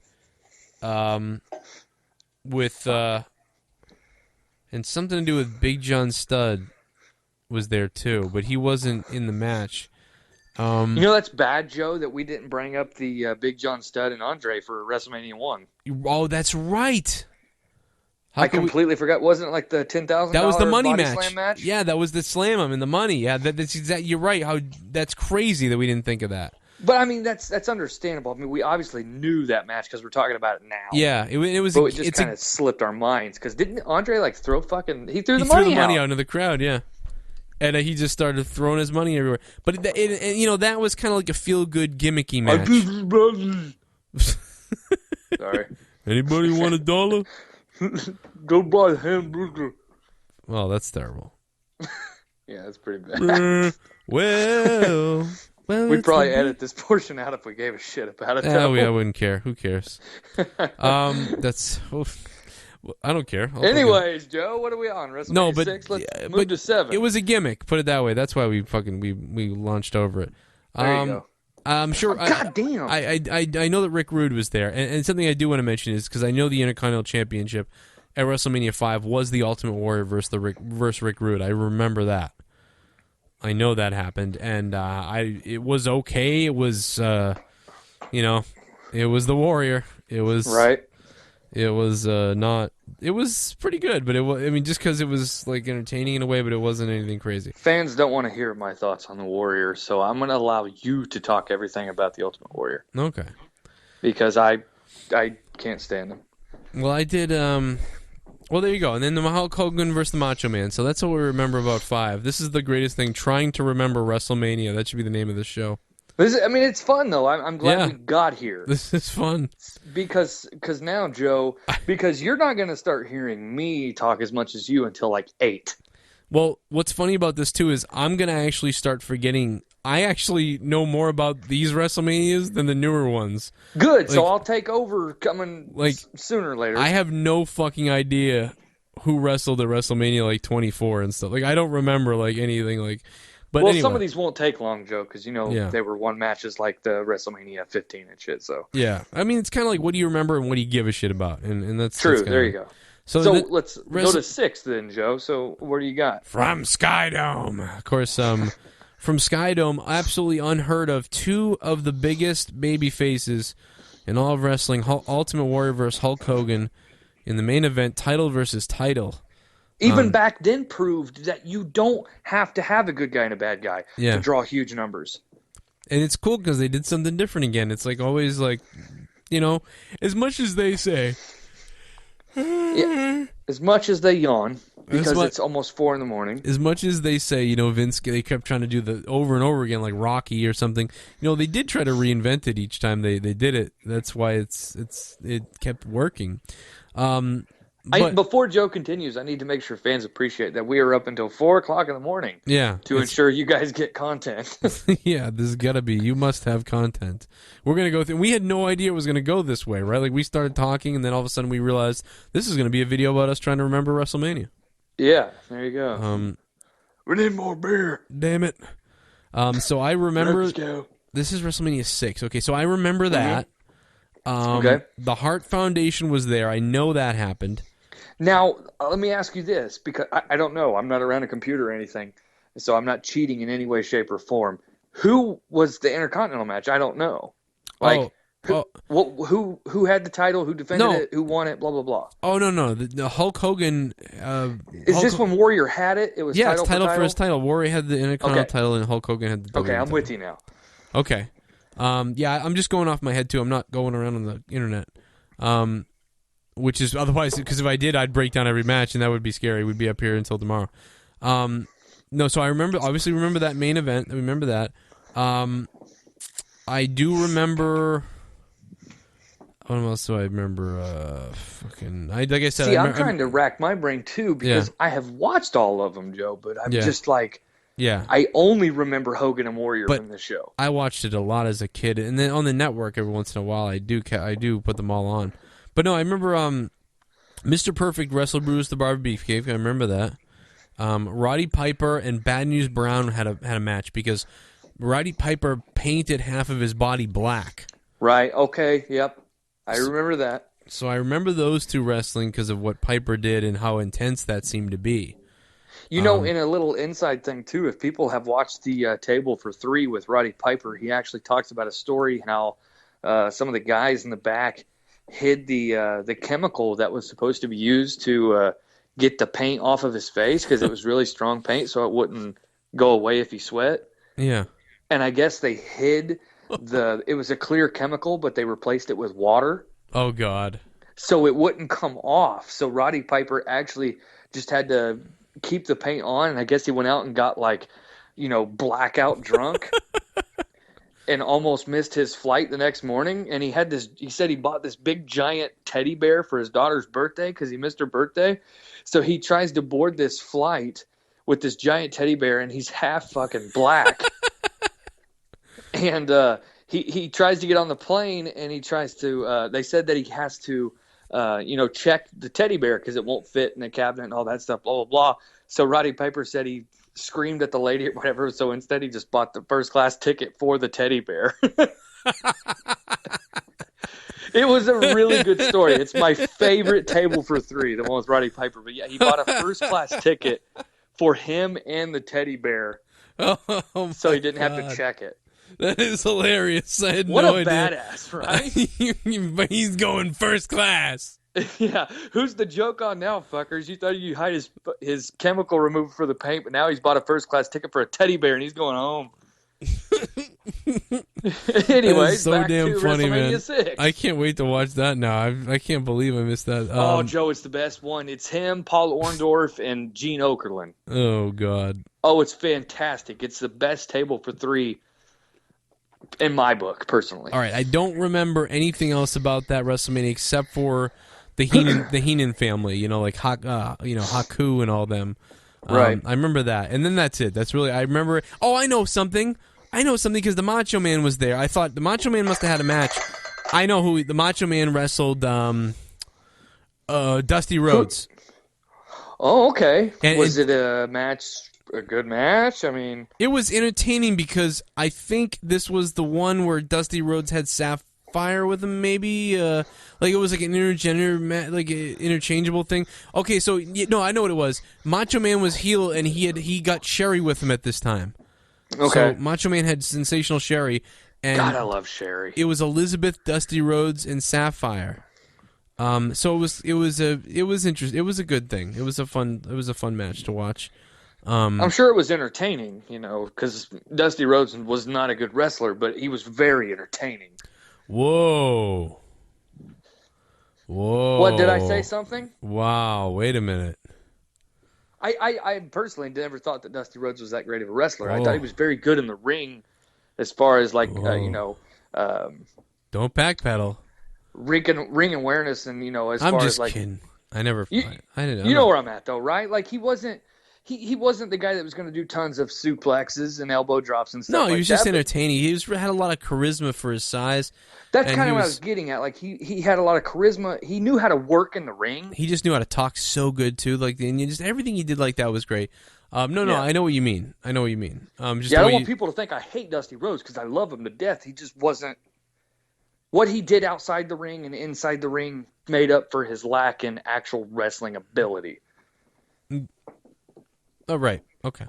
with... and something to do with Big John Studd was there too, but he wasn't in the match. That's bad, Joe, that we didn't bring up the Big John Studd and Andre for WrestleMania 1. Oh, that's right. How I could we- completely forgot. Wasn't it like the $10,000 That was the money body match. slam match? Yeah, that was the slam him in the money. Yeah, that's exactly. You're right. That's crazy that we didn't think of that. But I mean, that's understandable. I mean, we obviously knew that match because we're talking about it now. Yeah, it was. But it just kind of slipped our minds because didn't Andre like throw fucking? He threw the threw money the money out out into the crowd. Yeah, and he just started throwing his money everywhere. But that was kind of like a feel good gimmicky match. Sorry. Anybody want $1? Go buy a hamburger. Well, that's terrible. Yeah, that's pretty bad. Well, We'd probably edit this portion out if we gave a shit about it. I wouldn't care. Who cares? That's. I don't care. Anyways, Joe, what are we on? WrestleMania 6? Let's move to 7. It was a gimmick. Put it that way. That's why we launched over it. There you go. I'm sure. God damn. I know that Rick Rude was there, and something I do want to mention is because I know the Intercontinental Championship at WrestleMania 5 was the Ultimate Warrior versus Rick Rude. I remember that. I know that happened, and it was okay. It was, it was the Warrior. It was right. It was not. It was pretty good, but it was. I mean, just because it was like entertaining in a way, but it wasn't anything crazy. Fans don't want to hear my thoughts on the Warrior, so I'm going to allow you to talk everything about the Ultimate Warrior. Okay. Because I can't stand him. Well, I did. Well, there you go. And then the Hulk Hogan versus the Macho Man. So that's what we remember about 5. This is the greatest thing. Trying to remember WrestleMania. That should be the name of the show. It's fun though. I'm glad we got here. This is fun because now, Joe, because you're not going to start hearing me talk as much as you until like 8. Well, what's funny about this too is I'm going to actually start forgetting. I actually know more about these WrestleManias than the newer ones. Good, so I'll take over coming sooner or later. I have no fucking idea who wrestled at WrestleMania 24 and stuff. I don't remember anything . But anyway. Some of these won't take long, Joe, because they were one matches like the WrestleMania 15 and shit. So yeah, I mean it's kind of like what do you remember and what do you give a shit about, and that's true. That's there you go. So let's go to 6 then, Joe. So what do you got from Skydome? Of course, from Skydome, absolutely unheard of. 2 of the biggest baby faces in all of wrestling: Ultimate Warrior versus Hulk Hogan in the main event, title versus title. Even back then proved that you don't have to have a good guy and a bad guy to draw huge numbers. And it's cool because they did something different again. It's always as much as they say. Yeah, as much as they yawn, because it's almost 4 a.m. As much as they say, Vince, they kept trying to do the over and over again like Rocky or something. They did try to reinvent it each time they did it. That's why it kept working. Before Joe continues, I need to make sure fans appreciate that we are up until 4 o'clock in the morning. Yeah, to ensure you guys get content. Yeah, this has got to be. You must have content. We're gonna go through. We had no idea it was gonna go this way, right? We started talking, and then all of a sudden we realized this is gonna be a video about us trying to remember WrestleMania. Yeah, there you go. We need more beer. Damn it. So I remember. This is WrestleMania 6. Okay, so I remember that. Okay. The Hart Foundation was there. I know that happened. Now, let me ask you this, because I don't know. I'm not around a computer or anything, so I'm not cheating in any way, shape, or form. Who was the Intercontinental match? I don't know. Who had the title? Who defended it? Who won it? Blah, blah, blah. Oh, no. The Hulk Hogan... Is this when Warrior had it? It was it's title for his title. Warrior had the Intercontinental title, and Hulk Hogan had the WWE Okay, I'm title. with you now. Okay. I'm just going off my head, too. I'm not going around on the internet. Which is otherwise, because if I did, I'd break down every match, and that would be scary. We'd be up here until tomorrow. So I obviously remember that main event. I remember that. I do remember. What else do I remember? Like I said, I'm trying to rack my brain too because I have watched all of them, Joe. But I'm just I only remember Hogan and Warrior from the show. I watched it a lot as a kid, and then on the network every once in a while I do put them all on. But no, I remember Mr. Perfect wrestled Bruce the Barber Beefcake. I remember that. Roddy Piper and Bad News Brown had a match because Roddy Piper painted half of his body black. Right. Okay. Yep. I remember that. So I remember those two wrestling because of what Piper did and how intense that seemed to be. In a little inside thing too, if people have watched the Table for Three with Roddy Piper, he actually talks about a story how some of the guys in the back hid the chemical that was supposed to be used to get the paint off of his face because it was really strong paint, so it wouldn't go away if he sweat. Yeah. And I guess they hid it was a clear chemical, but they replaced it with water. Oh, God. So it wouldn't come off. So Roddy Piper actually just had to keep the paint on, and I guess he went out and got blackout drunk and almost missed his flight the next morning. And he said he bought this big giant teddy bear for his daughter's birthday because he missed her birthday. So he tries to board this flight with this giant teddy bear, and he's half fucking black. And he tries to get on the plane, and he tries to they said that he has to check the teddy bear because it won't fit in the cabinet and all that stuff, blah, blah, blah. So Roddy Piper said he screamed at the lady or whatever, so instead he just bought the first class ticket for the teddy bear. It was a really good story. It's my favorite table for three, the one with Roddy Piper. But yeah, he bought a first class ticket for him and the teddy bear, so he didn't have to check it. That is hilarious. I had What no a idea. badass, right? But he's going first class. Yeah, who's the joke on now, fuckers? You thought you hide his chemical remover for the paint, but now he's bought a first class ticket for a teddy bear and he's going home. Anyways, so back damn to funny, WrestleMania man. 6. I can't wait to watch that now. I can't believe I missed that. Oh, Joe, it's the best one. It's him, Paul Orndorff, and Gene Okerlund. Oh, God. Oh, it's fantastic. It's the best table for three in my book, personally. All right, I don't remember anything else about that WrestleMania except for the Heenan family. Like Haku and all them. Right. I remember that, and then that's it. That's really I remember. Oh, I know something because the Macho Man was there. I thought the Macho Man must have had a match. I know who the Macho Man wrestled. Dusty Rhodes. Oh, okay. And was it a match? A good match? I mean, it was entertaining because I think this was the one where Dusty Rhodes had Sapphire with him. Maybe like it was like an interchangeable thing. Okay, so no, I know what it was. Macho Man was heel, and he got Sherry with him at this time. okay. So Macho Man had Sensational Sherry, and God, I love Sherry. it was Elizabeth, Dusty Rhodes, and Sapphire. So it was interesting. It was a good thing. It was a fun match to watch. I'm sure it was entertaining, because Dusty Rhodes was not a good wrestler, but he was very entertaining. Whoa. What, did I say something? Wow, wait a minute. I personally never thought that Dusty Rhodes was that great of a wrestler. I Whoa. thought he was very good in the ring as far as, Don't backpedal. ring awareness and, as I'm far just as, like... kidding. I never... I didn't... You know where I'm at, though, right? Like, he wasn't... He wasn't the guy that was going to do tons of suplexes and elbow drops and stuff like that. No, he was just entertaining. He had a lot of charisma for his size. That's kind of what I was getting at. Like, he had a lot of charisma. He knew how to work in the ring. He just knew how to talk so good, too. Like, and just everything he did like that was great. No, Yeah. I know what you mean. I don't want people to think I hate Dusty Rhodes because I love him to death. He just wasn't... What he did outside the ring and inside the ring made up for his lack in actual wrestling ability. Oh, right. Okay.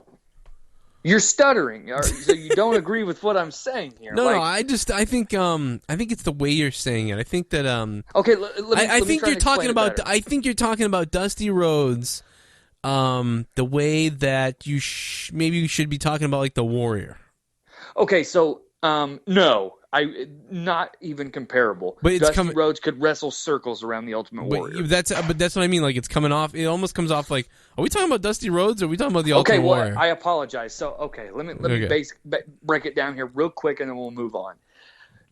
You're stuttering, so you don't agree with what I'm saying here. No, I think it's the way you're saying it. I think that Okay, I think you're talking about. better. I think you're talking about Dusty Rhodes, the way that maybe you should be talking about like the Warrior. Okay, so no, not even comparable. But it's Dusty Rhodes could wrestle circles around the Ultimate Warrior. But that's what I mean. Like it's coming off. It almost comes off like, are we talking about Dusty Rhodes or are we talking about the Ultimate Warrior? Okay, well, I apologize. So, let me break it down here real quick, and then we'll move on.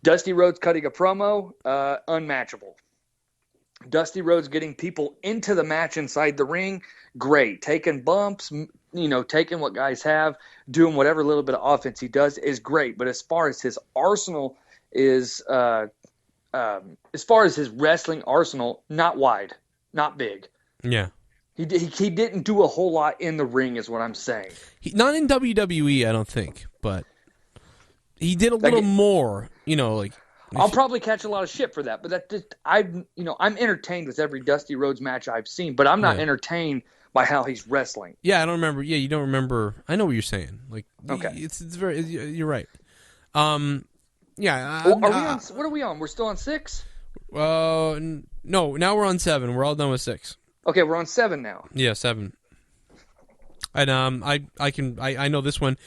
Dusty Rhodes cutting a promo, unmatchable. Dusty Rhodes getting people into the match inside the ring, great. Taking bumps, taking what guys have, doing whatever little bit of offense he does is great. But as far as his arsenal is, as far as his wrestling arsenal, not wide, not big. Yeah. He didn't do a whole lot in the ring, is what I'm saying. Not in WWE, I don't think, but he did a little more. I'll probably catch a lot of shit for that, but I'm entertained with every Dusty Rhodes match I've seen, but I'm not entertained by how he's wrestling. Yeah, I don't remember. Yeah, you don't remember. I know what you're saying. Like, okay, it's very. You're right. Yeah. What are we on? We're still on 6. No, now we're on 7. We're all done with 6. Okay, we're on 7 now. Yeah, 7. And I know this one.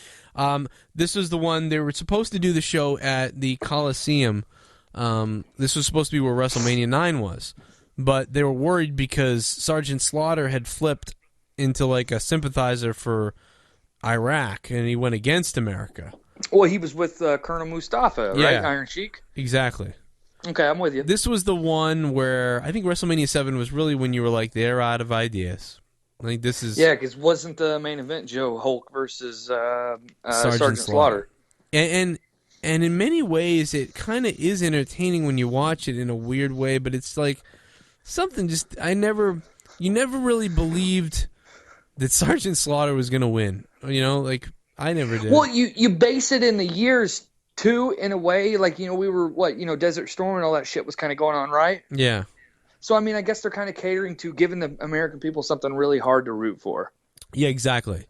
This was the one they were supposed to do the show at the Coliseum. This was supposed to be where WrestleMania 9 was, but they were worried because Sergeant Slaughter had flipped into like a sympathizer for Iraq, and he went against America. Well, he was with Colonel Mustafa, right? Yeah. Iron Sheik. Exactly. Okay, I'm with you. This was the one where I think WrestleMania 7 was really when you were like, they're out of ideas. I think this is... Yeah, because wasn't the main event Joe Hulk versus Sergeant Slaughter? And in many ways, it kind of is entertaining when you watch it in a weird way, but it's like something just... You never really believed that Sergeant Slaughter was going to win. You know, like, I never did. Well, you base it in the years, too, in a way. Like, we were, Desert Storm and all that shit was kind of going on, right? Yeah. So, I mean, I guess they're kind of catering to giving the American people something really hard to root for. Yeah, exactly.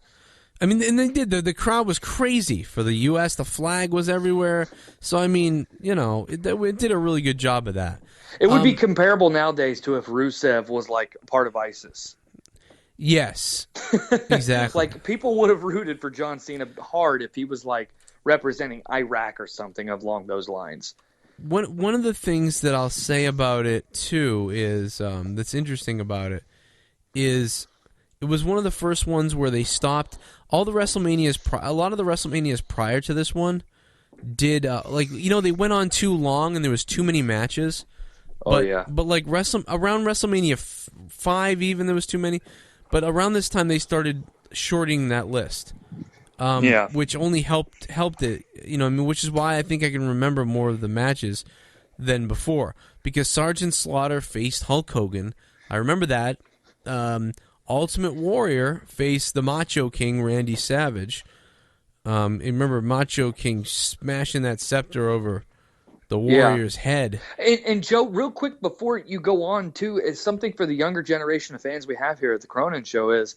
I mean, and they did. The crowd was crazy for the U.S. The flag was everywhere. So, I mean, it did a really good job of that. It would be comparable nowadays to if Rusev was, like, part of ISIS. Yes, exactly. Like, people would have rooted for John Cena hard if he was, like, representing Iraq or something along those lines. One of the things that I'll say about it too is that's interesting about it is it was one of the first ones where they stopped all the WrestleManias. A lot of the WrestleManias prior to this one did they went on too long and there was too many matches. But like around WrestleMania 5 even there was too many. But around this time they started shorting that list. Which only helped it, which is why I think I can remember more of the matches than before. Because Sergeant Slaughter faced Hulk Hogan. I remember that. Ultimate Warrior faced the Macho King, Randy Savage. And remember Macho King smashing that scepter over the Warrior's head. And Joe, real quick before you go on, too, is something for the younger generation of fans we have here at the Cronin Show is,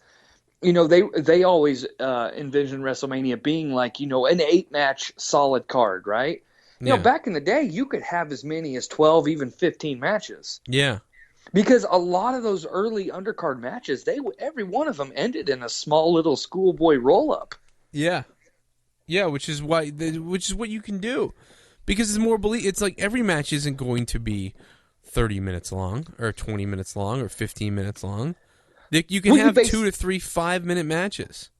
they always envision WrestleMania being like, an 8-match solid card, right? Back in the day, you could have as many as 12, even 15 matches. Yeah. Because a lot of those early undercard matches, every one of them ended in a small little schoolboy roll-up. Yeah. Yeah, which is what you can do. Because it's more it's like every match isn't going to be 30 minutes long or 20 minutes long or 15 minutes long. You can have 2 to 3 5-minute matches.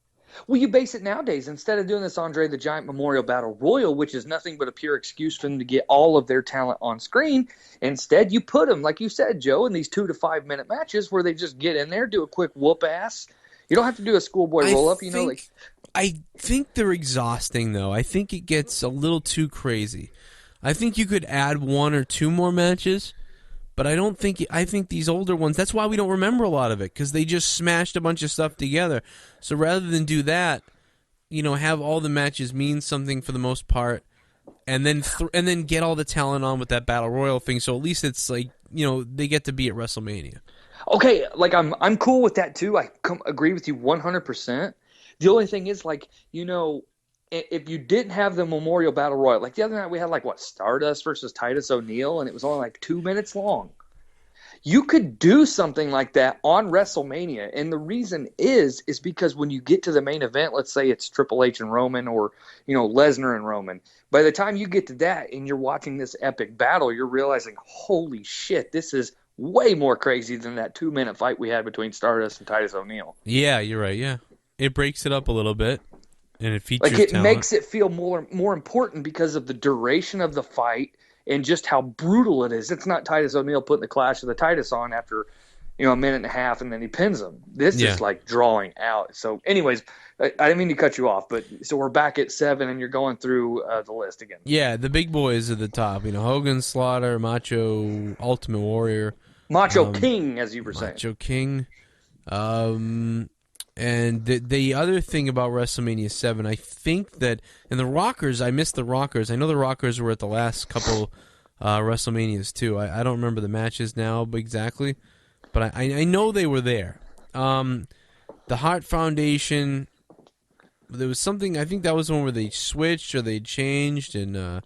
Well, you base it nowadays. Instead of doing this Andre the Giant Memorial Battle Royal, which is nothing but a pure excuse for them to get all of their talent on screen, instead you put them, like you said, Joe, in these 2 to 5-minute matches where they just get in there, do a quick whoop ass. You don't have to do a schoolboy roll up. I think they're exhausting, though. I think it gets a little too crazy. I think you could add 1 or 2 more matches. But I think these older ones, that's why we don't remember a lot of it, because they just smashed a bunch of stuff together. So rather than do that, have all the matches mean something for the most part, and then get all the talent on with that Battle Royal thing, so at least it's like, they get to be at WrestleMania. Okay, like I'm cool with that too. I agree with you 100%. The only thing is, like, if you didn't have the Memorial Battle Royal, like the other night we had Stardust versus Titus O'Neil, and it was only like 2 minutes long. You could do something like that on WrestleMania, and the reason is because when you get to the main event, let's say it's Triple H and Roman, or Lesnar and Roman, by the time you get to that and you're watching this epic battle, you're realizing, holy shit, this is way more crazy than that 2-minute fight we had between Stardust and Titus O'Neil. Yeah, you're right. Yeah, it breaks it up a little bit. And it features talent. Makes it feel more important because of the duration of the fight and just how brutal it is. It's not Titus O'Neil putting the Clash of the Titus on after a minute and a half and then he pins him. This is like drawing out. So, anyways, I didn't mean to cut you off, but so we're back at 7 and you're going through the list again. Yeah, the big boys at the top. Hogan, Slaughter, Macho, Ultimate Warrior, Macho King, as you were saying. Macho King. And the other thing about WrestleMania 7, I think that, and the Rockers, I missed the Rockers. I know the Rockers were at the last couple WrestleManias too. I don't remember the matches now exactly, but I know they were there. The Hart Foundation, there was something, I think that was the one where they switched or they changed, and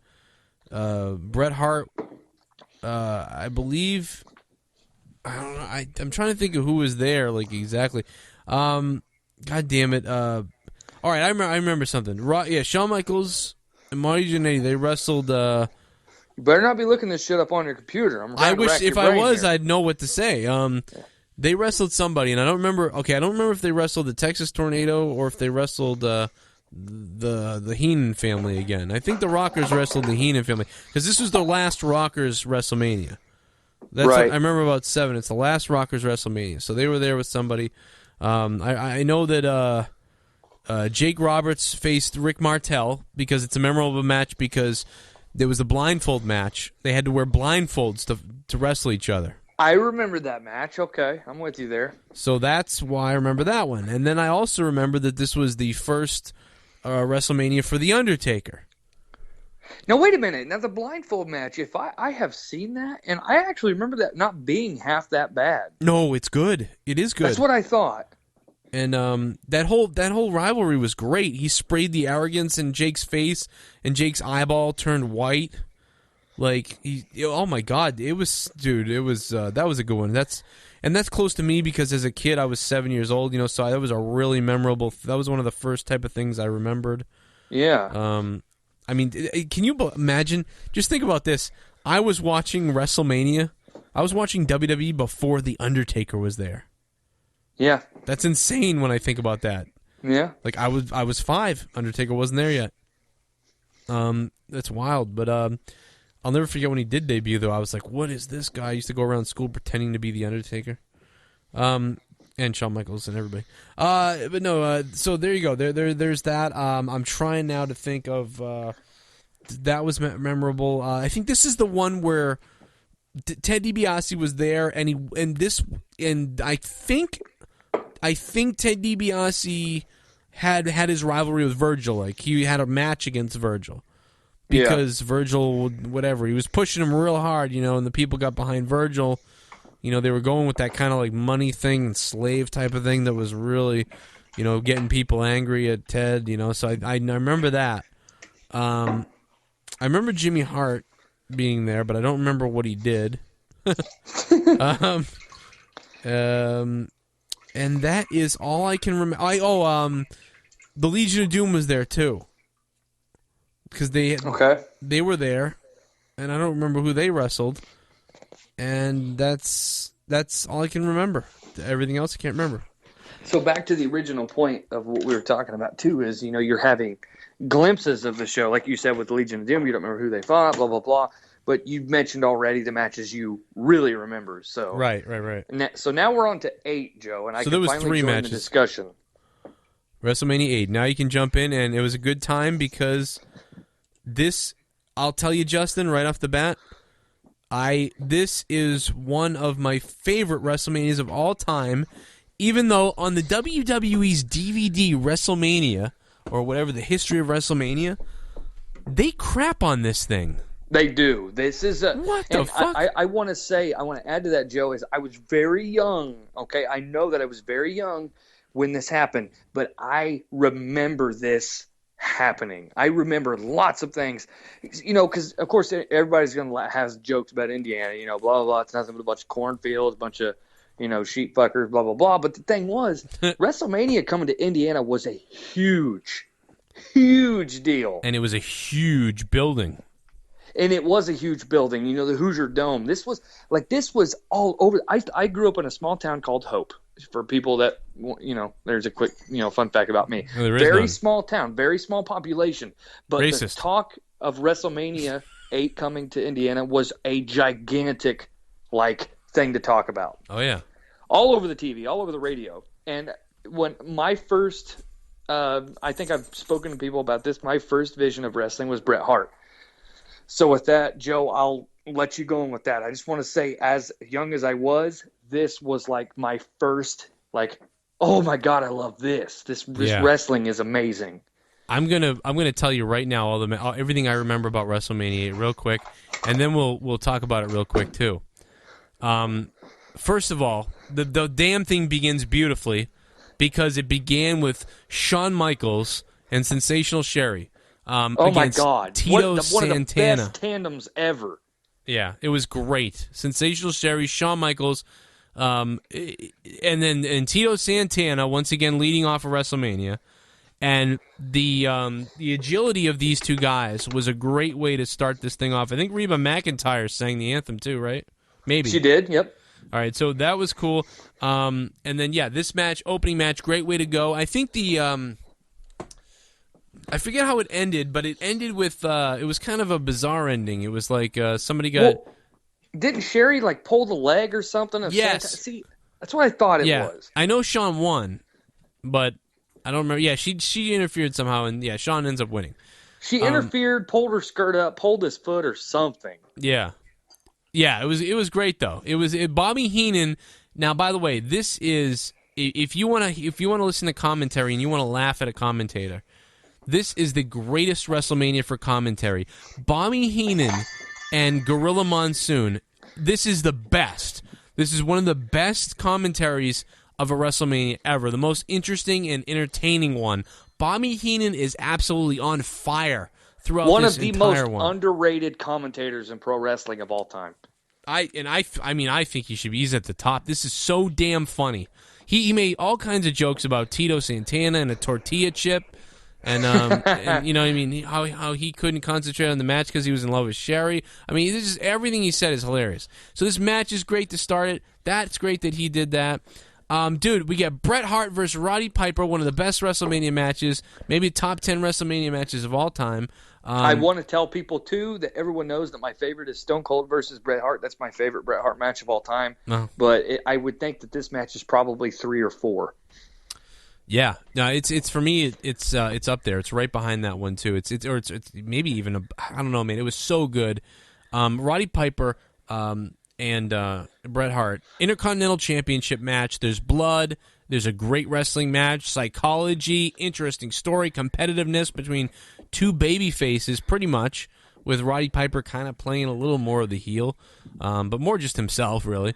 Bret Hart I believe. I don't know. I'm trying to think of who was there, like exactly. God damn it. All right, I remember something. Shawn Michaels and Marty Jannetty, they wrestled. You better not be looking this shit up on your computer. I'm I trying to wish rack if your I brain was, here. I'd know what to say. They wrestled somebody, and I don't remember. Okay, I don't remember if they wrestled the Texas Tornado or if they wrestled the Heenan family again. I think the Rockers wrestled the Heenan family because this was the last Rockers WrestleMania. That's Right. I remember about 7. It's the last Rockers WrestleMania. So they were there with somebody. I know that Jake Roberts faced Rick Martel because it's a memorable match because there was a blindfold match. They had to wear blindfolds to wrestle each other. I remember that match. Okay, I'm with you there. So that's why I remember that one. And then I also remember that this was the first WrestleMania for The Undertaker. Now, wait a minute. Now, the blindfold match, if I have seen that, and I actually remember that not being half that bad. No, it's good. It is good. That's what I thought. And that whole rivalry was great. He sprayed the arrogance in Jake's face, and Jake's eyeball turned white. Like oh my God, that was a good one. That's close to me because as a kid I was 7 years old. So that was a really memorable. That was one of the first type of things I remembered. Yeah. I mean, can you imagine? Just think about this. I was watching WrestleMania. I was watching WWE before The Undertaker was there. Yeah. That's insane when I think about that. Yeah. Like I was 5. Undertaker wasn't there yet. That's wild. But I'll never forget when he did debut. Though I was like, "What is this guy?" I used to go around school pretending to be The Undertaker. And Shawn Michaels and everybody. But no. So there you go. There's that. I'm trying now to think of. That was memorable. I think this is the one where Ted DiBiase was there, and I think Ted DiBiase had his rivalry with Virgil. Like he had a match against Virgil because Virgil, whatever, he was pushing him real hard, and the people got behind Virgil. They were going with that kind of like money thing and slave type of thing that was really, getting people angry at Ted. So I remember that. I remember Jimmy Hart being there, but I don't remember what he did. And that is all I can remember. The Legion of Doom was there too, because they were there, and I don't remember who they wrestled, and that's all I can remember. Everything else I can't remember. So back to the original point of what we were talking about too is you're having glimpses of the show, like you said with the Legion of Doom. You don't remember who they fought, blah blah blah. But you mentioned already the matches you really remember. So right. So now we're on to 8, Joe, and I can finally join the discussion. WrestleMania 8. Now you can jump in, and it was a good time because this, I'll tell you, Justin, right off the bat, this is one of my favorite WrestleManias of all time, even though on the WWE's DVD WrestleMania, or whatever, the history of WrestleMania, they crap on this thing. They do. This is what the fuck? I want to add to that, Joe, is I was very young. Okay, I know that I was very young when this happened, but I remember this happening. I remember lots of things, because of course everybody's gonna has jokes about Indiana, blah blah blah. It's nothing but a bunch of cornfields, a bunch of sheep fuckers, blah blah blah. But the thing was, WrestleMania coming to Indiana was a huge deal, and it was a huge building. And it was a huge building, the Hoosier Dome. This was all over. I grew up in a small town called Hope. For people that, there's a quick, fun fact about me. Very small town, very small population. But the talk of WrestleMania 8 coming to Indiana was a gigantic, thing to talk about. Oh, yeah. All over the TV, all over the radio. And when my first, I think I've spoken to people about this, my first vision of wrestling was Bret Hart. So with that, Joe, I'll let you go in with that. I just want to say, as young as I was, this was my first, oh my God, I love this. This wrestling is amazing. I'm gonna tell you right now everything I remember about WrestleMania real quick, and then we'll talk about it real quick too. First of all, the damn thing begins beautifully because it began with Shawn Michaels and Sensational Sherry. Oh my God! Tito one Santana. of the best tandems ever. Yeah, it was great. Sensational Sherry, Shawn Michaels, and Tito Santana once again leading off of WrestleMania. And the agility of these two guys was a great way to start this thing off. I think Reba McEntire sang the anthem too, right? Maybe. She did, yep. All right, so that was cool. And then, this opening match, great way to go. I think I forget how it ended, but it ended with, it was kind of a bizarre ending. It was like somebody got... Well, didn't Sherry, pull the leg or something? Yes. See, that's what I thought it was. I know Shawn won, but I don't remember. Yeah, she interfered somehow, and Shawn ends up winning. She interfered, pulled her skirt up, pulled his foot or something. Yeah. Yeah, it was great though. It was Bobby Heenan. Now, by the way, this is if you want to listen to commentary and you want to laugh at a commentator, this is the greatest WrestleMania for commentary. Bobby Heenan and Gorilla Monsoon. This is the best. This is one of the best commentaries of a WrestleMania ever. The most interesting and entertaining one. Bobby Heenan is absolutely on fire throughout one this of the entire most underrated commentators in pro wrestling of all time. I think he should be. He's at the top. This is so damn funny. He made all kinds of jokes about Tito Santana and a tortilla chip, and how he couldn't concentrate on the match because he was in love with Sherry. I mean, this is everything he said is hilarious. So this match is great to start it. That's great that he did that. Dude, we get Bret Hart versus Roddy Piper, one of the best WrestleMania matches, maybe top 10 WrestleMania matches of all time. I want to tell people, too, that everyone knows that my favorite is Stone Cold versus Bret Hart. That's my favorite Bret Hart match of all time. Oh. But I would think that this match is probably 3 or 4. Yeah, no, it's for me. It's up there. It's right behind that one too. It's maybe even I don't know, man. It was so good. Roddy Piper and Bret Hart Intercontinental Championship match. There's blood. There's a great wrestling match, psychology, interesting story, competitiveness between two baby faces, pretty much, with Roddy Piper kind of playing a little more of the heel, but more just himself, really.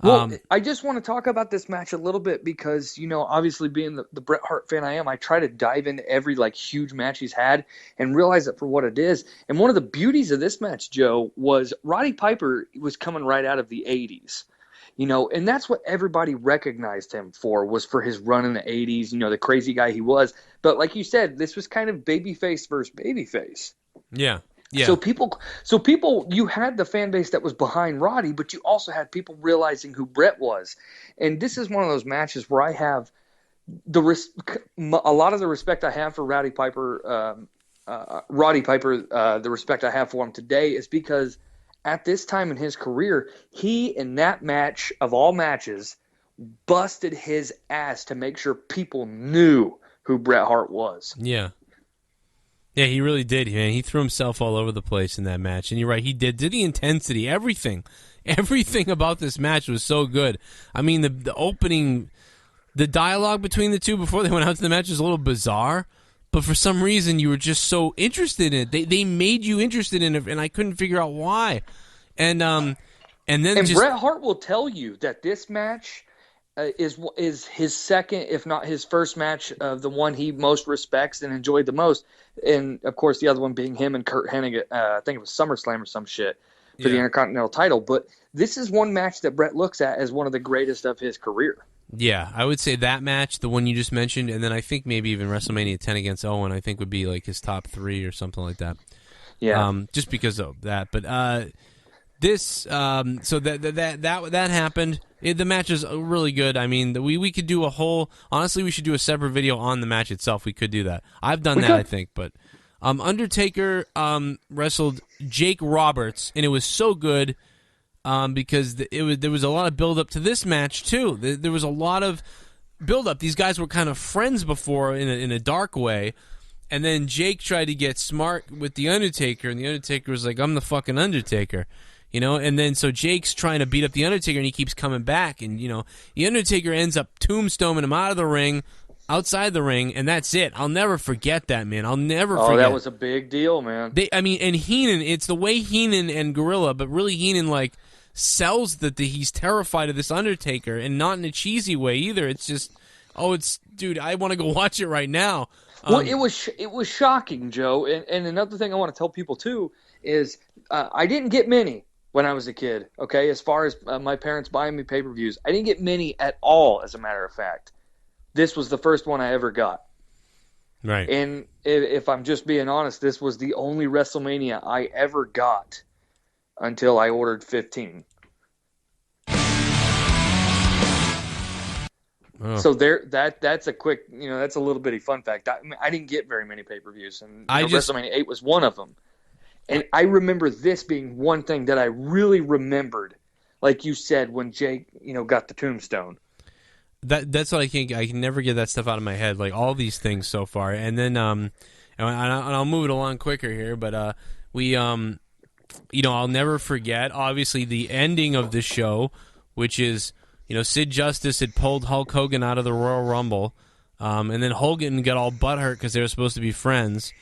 Well, I just want to talk about this match a little bit because, obviously being the Bret Hart fan I am, I try to dive into every, huge match he's had and realize it for what it is. And one of the beauties of this match, Joe, was Roddy Piper was coming right out of the 80s. And that's what everybody recognized him for, was for his run in the 80s, the crazy guy he was. But like you said, this was kind of babyface versus babyface. Yeah. Yeah. So people, you had the fan base that was behind Roddy, but you also had people realizing who Bret was. And this is one of those matches where I have a lot of the respect I have for Roddy Piper, the respect I have for him today is because at this time in his career, he, in that match of all matches, busted his ass to make sure people knew who Bret Hart was. Yeah. Yeah, he really did, man. He threw himself all over the place in that match. And you're right, he did the intensity, everything. Everything about this match was so good. I mean, the opening, the dialogue between the two before they went out to the match was a little bizarre. But for some reason, you were just so interested in it. They made you interested in it, and I couldn't figure out why. And Bret Hart will tell you that this match is his second, if not his first match of the one he most respects and enjoyed the most. And, of course, the other one being him and Kurt Hennig, I think it was SummerSlam or some shit, for the Intercontinental title. But this is one match that Bret looks at as one of the greatest of his career. Yeah, I would say that match, the one you just mentioned, and then I think maybe even WrestleMania 10 against Owen, I think would be his top 3 or something like that. Yeah. Just because of that. But this, so that happened. The match is really good. I mean, we could do honestly, we should do a separate video on the match itself. We could do that. I've done that, I think. But Undertaker wrestled Jake Roberts, and it was so good because there was a lot of build-up to this match, too. There was a lot of build-up. These guys were kind of friends before in a dark way, and then Jake tried to get smart with the Undertaker, and the Undertaker was like, I'm the fucking Undertaker. And then so Jake's trying to beat up the Undertaker, and he keeps coming back, and the Undertaker ends up tombstoning him out of the ring, outside the ring, and that's it. I'll never forget that, man. I'll never forget. Oh, that was a big deal, man. And Heenan, it's the way Heenan and Gorilla, but really Heenan sells that he's terrified of this Undertaker, and not in a cheesy way either. It's just, dude, I want to go watch it right now. Well, it was shocking, Joe. And another thing I want to tell people too is I didn't get many. when I was a kid. Okay, as far as my parents buying me pay-per-views, I didn't get many at all. As a matter of fact, this was the first one I ever got. Right. And if I'm just being honest, this was the only WrestleMania I ever got until I ordered 15. Oh. So that's a quick, that's a little bitty fun fact. I didn't get very many pay-per-views, and WrestleMania 8 was one of them. And I remember this being one thing that I really remembered, like you said, when Jake, got the tombstone. That's what I can never get that stuff out of my head, like all these things so far. And then and I'll move it along quicker here, but I'll never forget, obviously, the ending of the show, which is, Sid Justice had pulled Hulk Hogan out of the Royal Rumble, and then Hogan got all butthurt because they were supposed to be friends.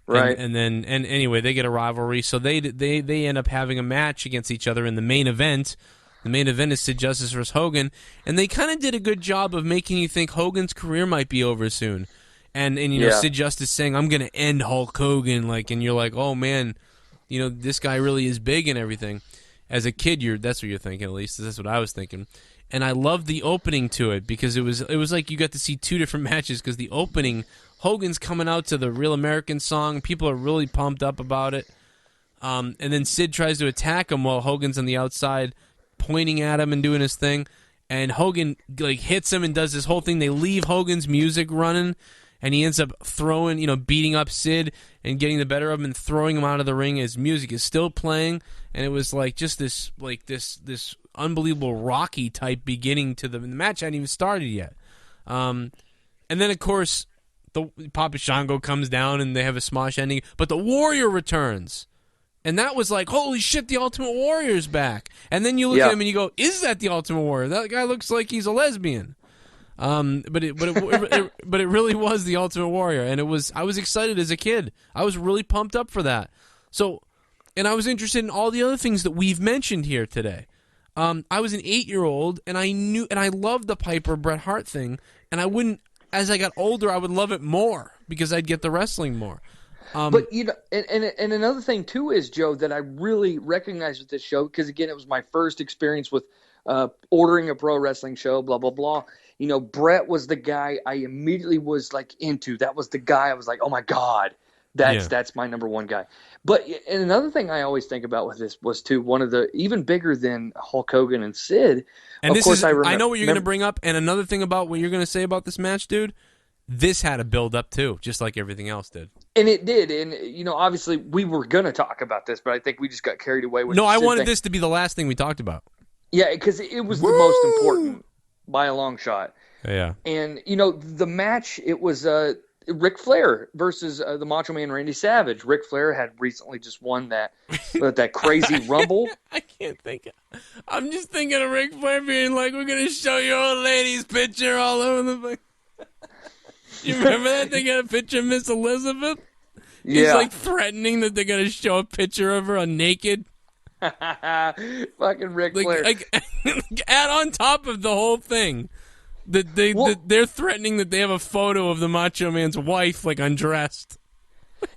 Right. And anyway, they get a rivalry, so they end up having a match against each other in the main event. The main event is Sid Justice versus Hogan, and they kind of did a good job of making you think Hogan's career might be over soon. And Sid Justice saying, "I'm going to end Hulk Hogan," and you're like, "Oh man, this guy really is big and everything." As a kid, that's what you're thinking, at least that's what I was thinking. And I loved the opening to it because it was like you got to see two different matches, because the opening, Hogan's coming out to the Real American song. People are really pumped up about it. And then Sid tries to attack him while Hogan's on the outside pointing at him and doing his thing. And Hogan hits him and does this whole thing. They leave Hogan's music running, and he ends up throwing, beating up Sid and getting the better of him and throwing him out of the ring. His music is still playing, and it was just this unbelievable Rocky type beginning to the match. Hadn't even started yet. And then of course the Papa Shango comes down and they have a smosh ending, but the Warrior returns. And that was like, holy shit, the Ultimate Warrior's back. And then you look at him and you go, is that the Ultimate Warrior? That guy looks like he's a lesbian. But it really was the Ultimate Warrior, and I was excited as a kid. I was really pumped up for that. So, and I was interested in all the other things that we've mentioned here today. I was an 8-year-old, and I loved the Piper Bret Hart thing, and as I got older, I would love it more because I'd get the wrestling more. But and another thing too is, Joe, that I really recognize with this show, because again, it was my first experience with ordering a pro wrestling show, blah blah blah. Bret was the guy I immediately was into. That was the guy I was like, oh my god, that's my number one guy. But and another thing I always think about with this was too, one of the even bigger than Hulk Hogan and Sid. And of course, I know what you're going to bring up. And another thing about what you're going to say about this match, dude. This had a build up too, just like everything else did. And it did, and obviously we were gonna talk about this, but I think we just got carried away with. No, I wanted this to be the last thing we talked about. Yeah, because it was the most important by a long shot. Yeah, and the match, it was Ric Flair versus the Macho Man Randy Savage. Ric Flair had recently just won that crazy Rumble. I can't think. I'm just thinking of Ric Flair being like, "We're gonna show your old lady's picture all over the place." You remember that? They got a picture of Miss Elizabeth? Yeah. He's threatening that they're going to show a picture of her naked. Fucking Ric Flair. Add on top of the whole thing that they're threatening that they have a photo of the Macho Man's wife undressed.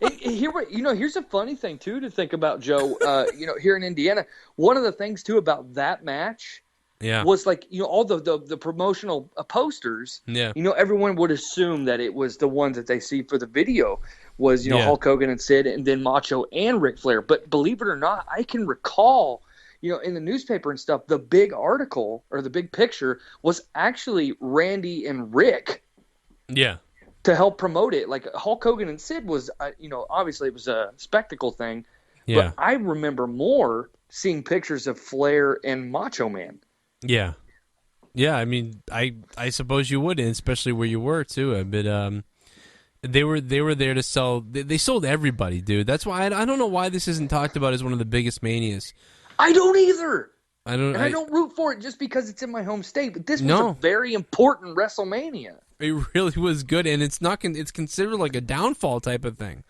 Here's a funny thing too to think about, Joe. Here in Indiana, one of the things too about that match. Yeah. Was all the promotional posters. Yeah. Everyone would assume that it was the ones that they see for the video was Hulk Hogan and Sid, and then Macho and Ric Flair. But believe it or not, I can recall in the newspaper and stuff, the big article or the big picture was actually Randy and Rick. Yeah. To help promote it, Hulk Hogan and Sid was obviously it was a spectacle thing. Yeah. But I remember more seeing pictures of Flair and Macho Man. Yeah. Yeah, I mean, I suppose you would, especially where you were too. But they were there to sell. They sold everybody, dude. That's why I don't know why this isn't talked about as one of the biggest manias. I don't either. I don't root for it just because it's in my home state. But this was a very important WrestleMania. It really was good, and it's not. It's considered like a downfall type of thing.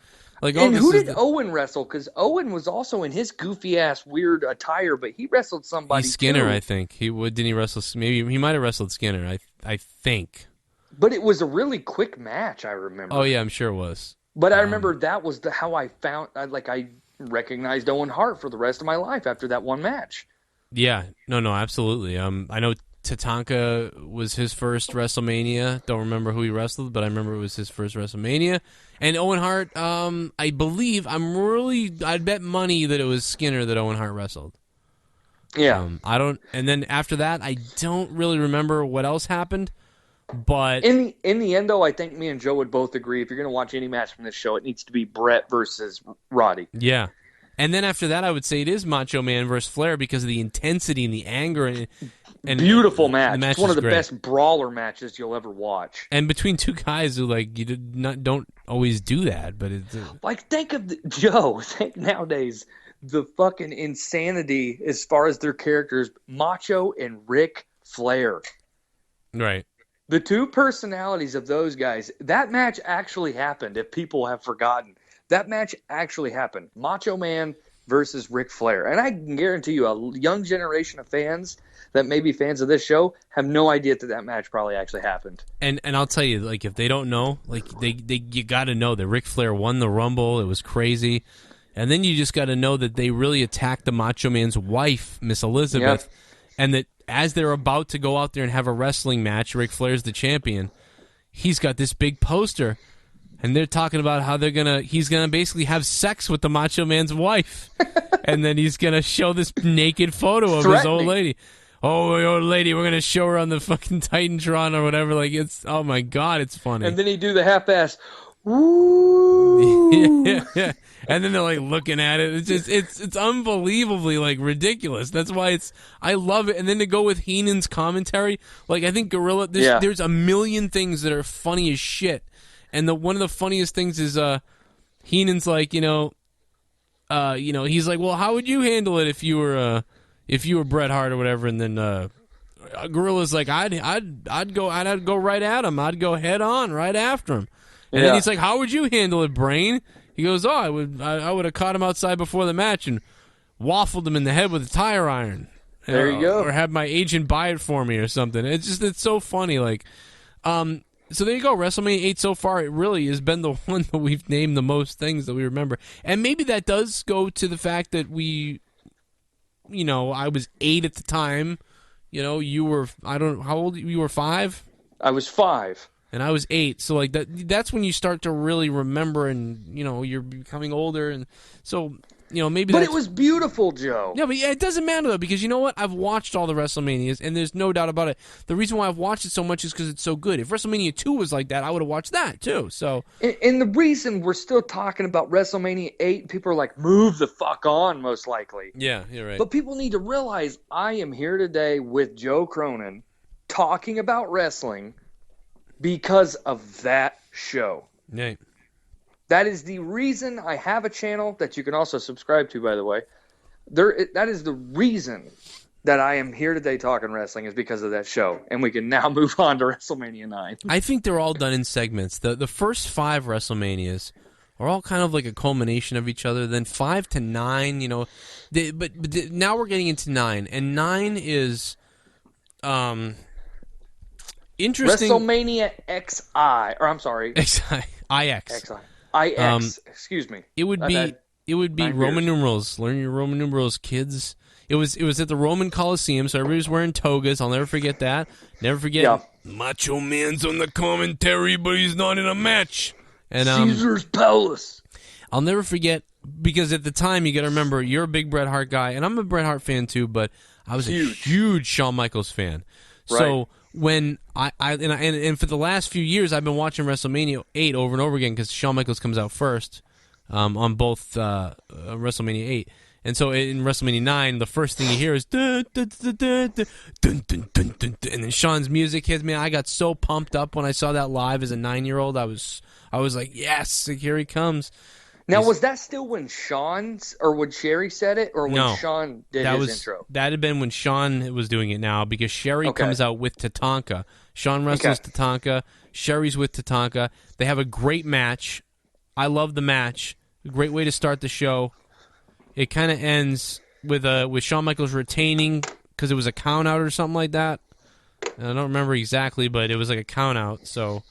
And who did Owen wrestle? Because Owen was also in his goofy ass weird attire, but he wrestled somebody. Skinner, too. I think didn't he wrestle? Maybe he might have wrestled Skinner. I think. But it was a really quick match. I remember. Oh yeah, I'm sure it was. But I remember that was how I found. I recognized Owen Hart for the rest of my life after that one match. Yeah, no, absolutely. I know Tatanka was his first WrestleMania. Don't remember who he wrestled, but I remember it was his first WrestleMania. And Owen Hart, I believe, I'd bet money that it was Skinner that Owen Hart wrestled. Yeah. And then after that, I don't really remember what else happened. But in the end, though, I think me and Joe would both agree if you're going to watch any match from this show, it needs to be Brett versus Roddy. Yeah. And then after that, I would say it is Macho Man versus Flair because of the intensity and the anger. And beautiful match. Match it's one of the great. Best brawler matches you'll ever watch. And between two guys who don't always do that, but it's think nowadays the fucking insanity as far as their characters, Macho and Ric Flair. Right. The two personalities of those guys, that match actually happened, if people have forgotten. That match actually happened. Macho Man versus Ric Flair. And I can guarantee you a young generation of fans that may be fans of this show have no idea that match probably actually happened. And I'll tell you, like, if they don't know, like, you got to know that Ric Flair won the Rumble. It was crazy. And then you just got to know that they really attacked the Macho Man's wife, Miss Elizabeth, and that as they're about to go out there and have a wrestling match, Ric Flair's the champion, he's got this big poster, and they're talking about how he's gonna basically have sex with the Macho Man's wife, and then he's gonna show this naked photo of his old lady. Oh, your old lady, we're gonna show her on the fucking Titantron or whatever. Like, it's, oh my god, it's funny. And then he do the half-ass, woo. yeah. And then they're like looking at it. It's just it's unbelievably like ridiculous. That's why I love it. And then to go with Heenan's commentary, like I think Gorilla, there's a million things that are funny as shit. And one of the funniest things is Heenan's like, he's like, well, how would you handle it if you were Bret Hart or whatever? And then Gorilla's like, I'd go right at him. I'd go head on right after him. And then he's like, how would you handle it, Brain? He goes, I would have caught him outside before the match and waffled him in the head with a tire iron. There you go. Or have my agent buy it for me or something. It's so funny. Like, so there you go. WrestleMania 8 so far, it really has been the one that we've named the most things that we remember. And maybe that does go to the fact that I was 8 at the time. You were, how old? You were 5? I was 5. And I was 8, so like that's when you start to really remember, and you're becoming older, and so maybe. But it was beautiful, Joe. Yeah, but it doesn't matter though, because you know what? I've watched all the WrestleManias, and there's no doubt about it. The reason why I've watched it so much is because it's so good. If WrestleMania 2 was like that, I would have watched that too. So, and the reason we're still talking about WrestleMania 8, people are like, "Move the fuck on," most likely. Yeah, you're right. But people need to realize I am here today with Joe Cronin, talking about wrestling. Because of that show. Yeah. That is the reason I have a channel that you can also subscribe to, by the way. That is the reason that I am here today talking wrestling is because of that show. And we can now move on to WrestleMania 9. I think they're all done in segments. The first 5 WrestleManias are all kind of like a culmination of each other. Then 5 to 9, but now we're getting into 9. And 9 is... interesting. WrestleMania XI, or I'm sorry, IX. Excuse me. It would be Roman numerals. Learn your Roman numerals, kids. It was at the Roman Coliseum, so everybody was wearing togas. I'll never forget that. Never forget. Macho Man's on the commentary, but he's not in a match. And Caesar's Palace. I'll never forget, because at the time you got to remember, you're a big Bret Hart guy, and I'm a Bret Hart fan too. But I was a huge Shawn Michaels fan. Right. So when and for the last few years, I've been watching WrestleMania 8 over and over again because Shawn Michaels comes out first on both WrestleMania 8. And so in WrestleMania 9, the first thing you hear is dun, dun, dun, dun, dun, dun, dun, dun, dun, and then Shawn's music hits me. I got so pumped up when I saw that live as a 9-year-old. I was like, yes, here he comes. Now, was that still when when Sherry said it, or when Shawn did his intro? That had been when Shawn was doing it now, because Sherry comes out with Tatanka. Shawn wrestles Tatanka. Sherry's with Tatanka. They have a great match. I love the match. A great way to start the show. It kind of ends with Shawn Michaels retaining because it was a count out or something like that. I don't remember exactly, but it was like a count out. So,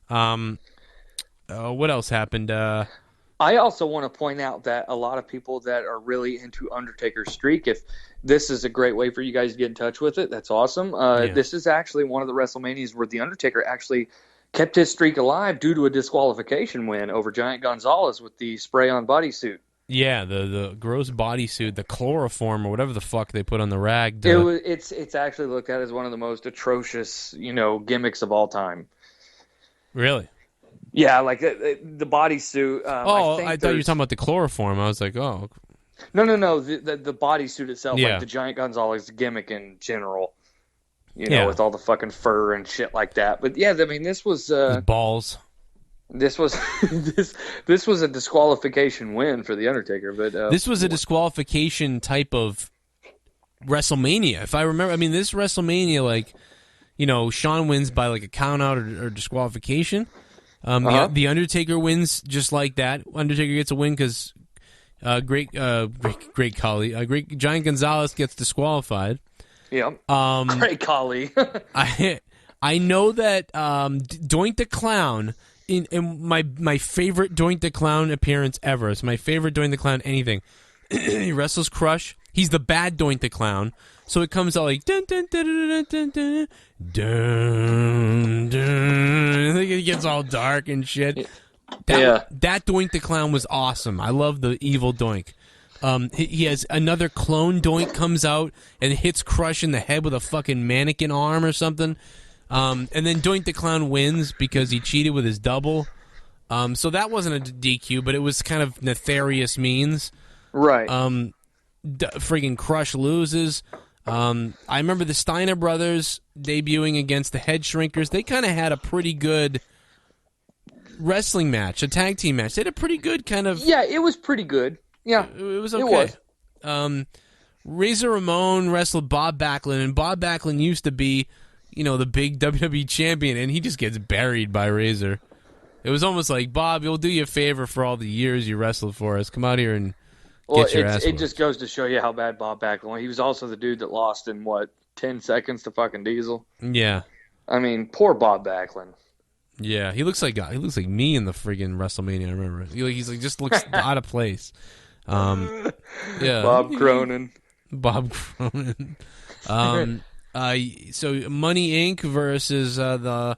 what else happened? I also want to point out that a lot of people that are really into Undertaker's streak, if this is a great way for you guys to get in touch with it, that's awesome. Yeah. This is actually one of the WrestleManias where The Undertaker actually kept his streak alive due to a disqualification win over Giant Gonzalez with the spray-on bodysuit. Yeah, the gross bodysuit, the chloroform or whatever the fuck they put on the rag. It's actually looked at as one of the most atrocious, gimmicks of all time. Really? Yeah, like the bodysuit. I thought you were talking about the chloroform. I was like, oh. No. The bodysuit itself, Yeah. like the Giant Gonzalez gimmick in general. Yeah. With all the fucking fur and shit like that. But yeah, I mean, this was His balls. this was this was a disqualification win for the Undertaker. But this was a disqualification type of WrestleMania, if I remember. I mean, this WrestleMania, like, Shawn wins by like a count out or disqualification. The Undertaker wins just like that. Undertaker gets a win because great Giant Gonzalez gets disqualified. Yeah. Great Khali. I know that Doink the Clown in my favorite Doink the Clown appearance ever. It's my favorite Doink the Clown anything. He wrestles Crush. He's the bad Doink the Clown. So it comes out like dun dun dun dun dun dun dun dun. It gets all dark and shit. That Doink the Clown was awesome. I love the evil Doink. He has another clone Doink comes out and hits Crush in the head with a fucking mannequin arm or something. And then Doink the Clown wins because he cheated with his double. So that wasn't a DQ, but it was kind of nefarious means. Right. Friggin' Crush loses. I remember the Steiner brothers debuting against the Head Shrinkers. They kind of had a pretty good wrestling match, a tag team match. They had a pretty good kind of... Yeah, it was pretty good. Yeah, it was okay. It was. Razor Ramon wrestled Bob Backlund, and Bob Backlund used to be, the big WWE champion, and he just gets buried by Razor. It was almost like, Bob, we'll do you a favor for all the years you wrestled for us. Come out here and get your ass. It just goes to show you how bad Bob Backlund was. He was also the dude that lost in, 10 seconds to fucking Diesel? Yeah. I mean, poor Bob Backlund. Yeah, he looks like me in the friggin' WrestleMania. I remember. He's like just looks out of place. Yeah, Bob Cronin. So Money Inc. versus the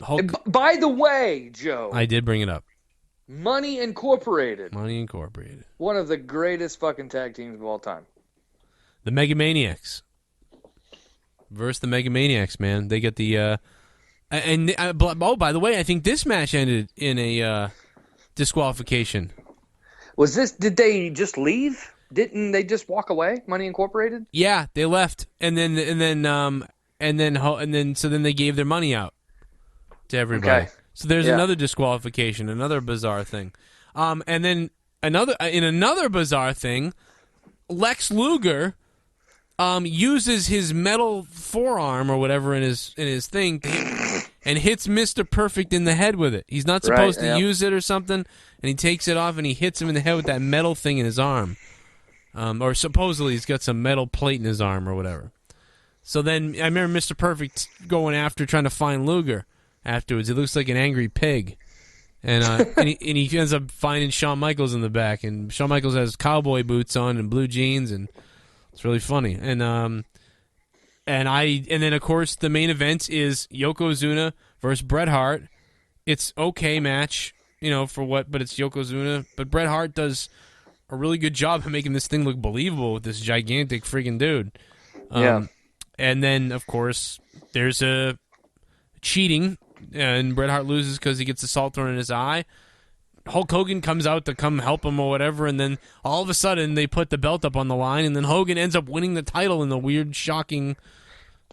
Hulk. By the way, Joe, I did bring it up. Money Incorporated. One of the greatest fucking tag teams of all time. The Megamaniacs versus the Megamaniacs, man. They get the by the way, I think this match ended in a disqualification. Did they just leave? Didn't they just walk away? Money Incorporated? Yeah, they left, and then they gave their money out to everybody. Okay. So there's another disqualification, another bizarre thing. And then another bizarre thing, Lex Luger uses his metal forearm or whatever in his thing and hits Mr. Perfect in the head with it. He's not supposed to use it or something, and he takes it off and he hits him in the head with that metal thing in his arm. Or supposedly he's got some metal plate in his arm or whatever. So then I remember Mr. Perfect going after trying to find Luger afterwards. He looks like an angry pig. And he ends up finding Shawn Michaels in the back, and Shawn Michaels has cowboy boots on and blue jeans, and it's really funny. And then of course the main event is Yokozuna versus Bret Hart. It's okay match, for what, but it's Yokozuna. But Bret Hart does a really good job of making this thing look believable with this gigantic freaking dude. And then of course there's a cheating, and Bret Hart loses because he gets the salt thrown in his eye. Hulk Hogan comes out to come help him or whatever, and then all of a sudden they put the belt up on the line, and then Hogan ends up winning the title in the weird, shocking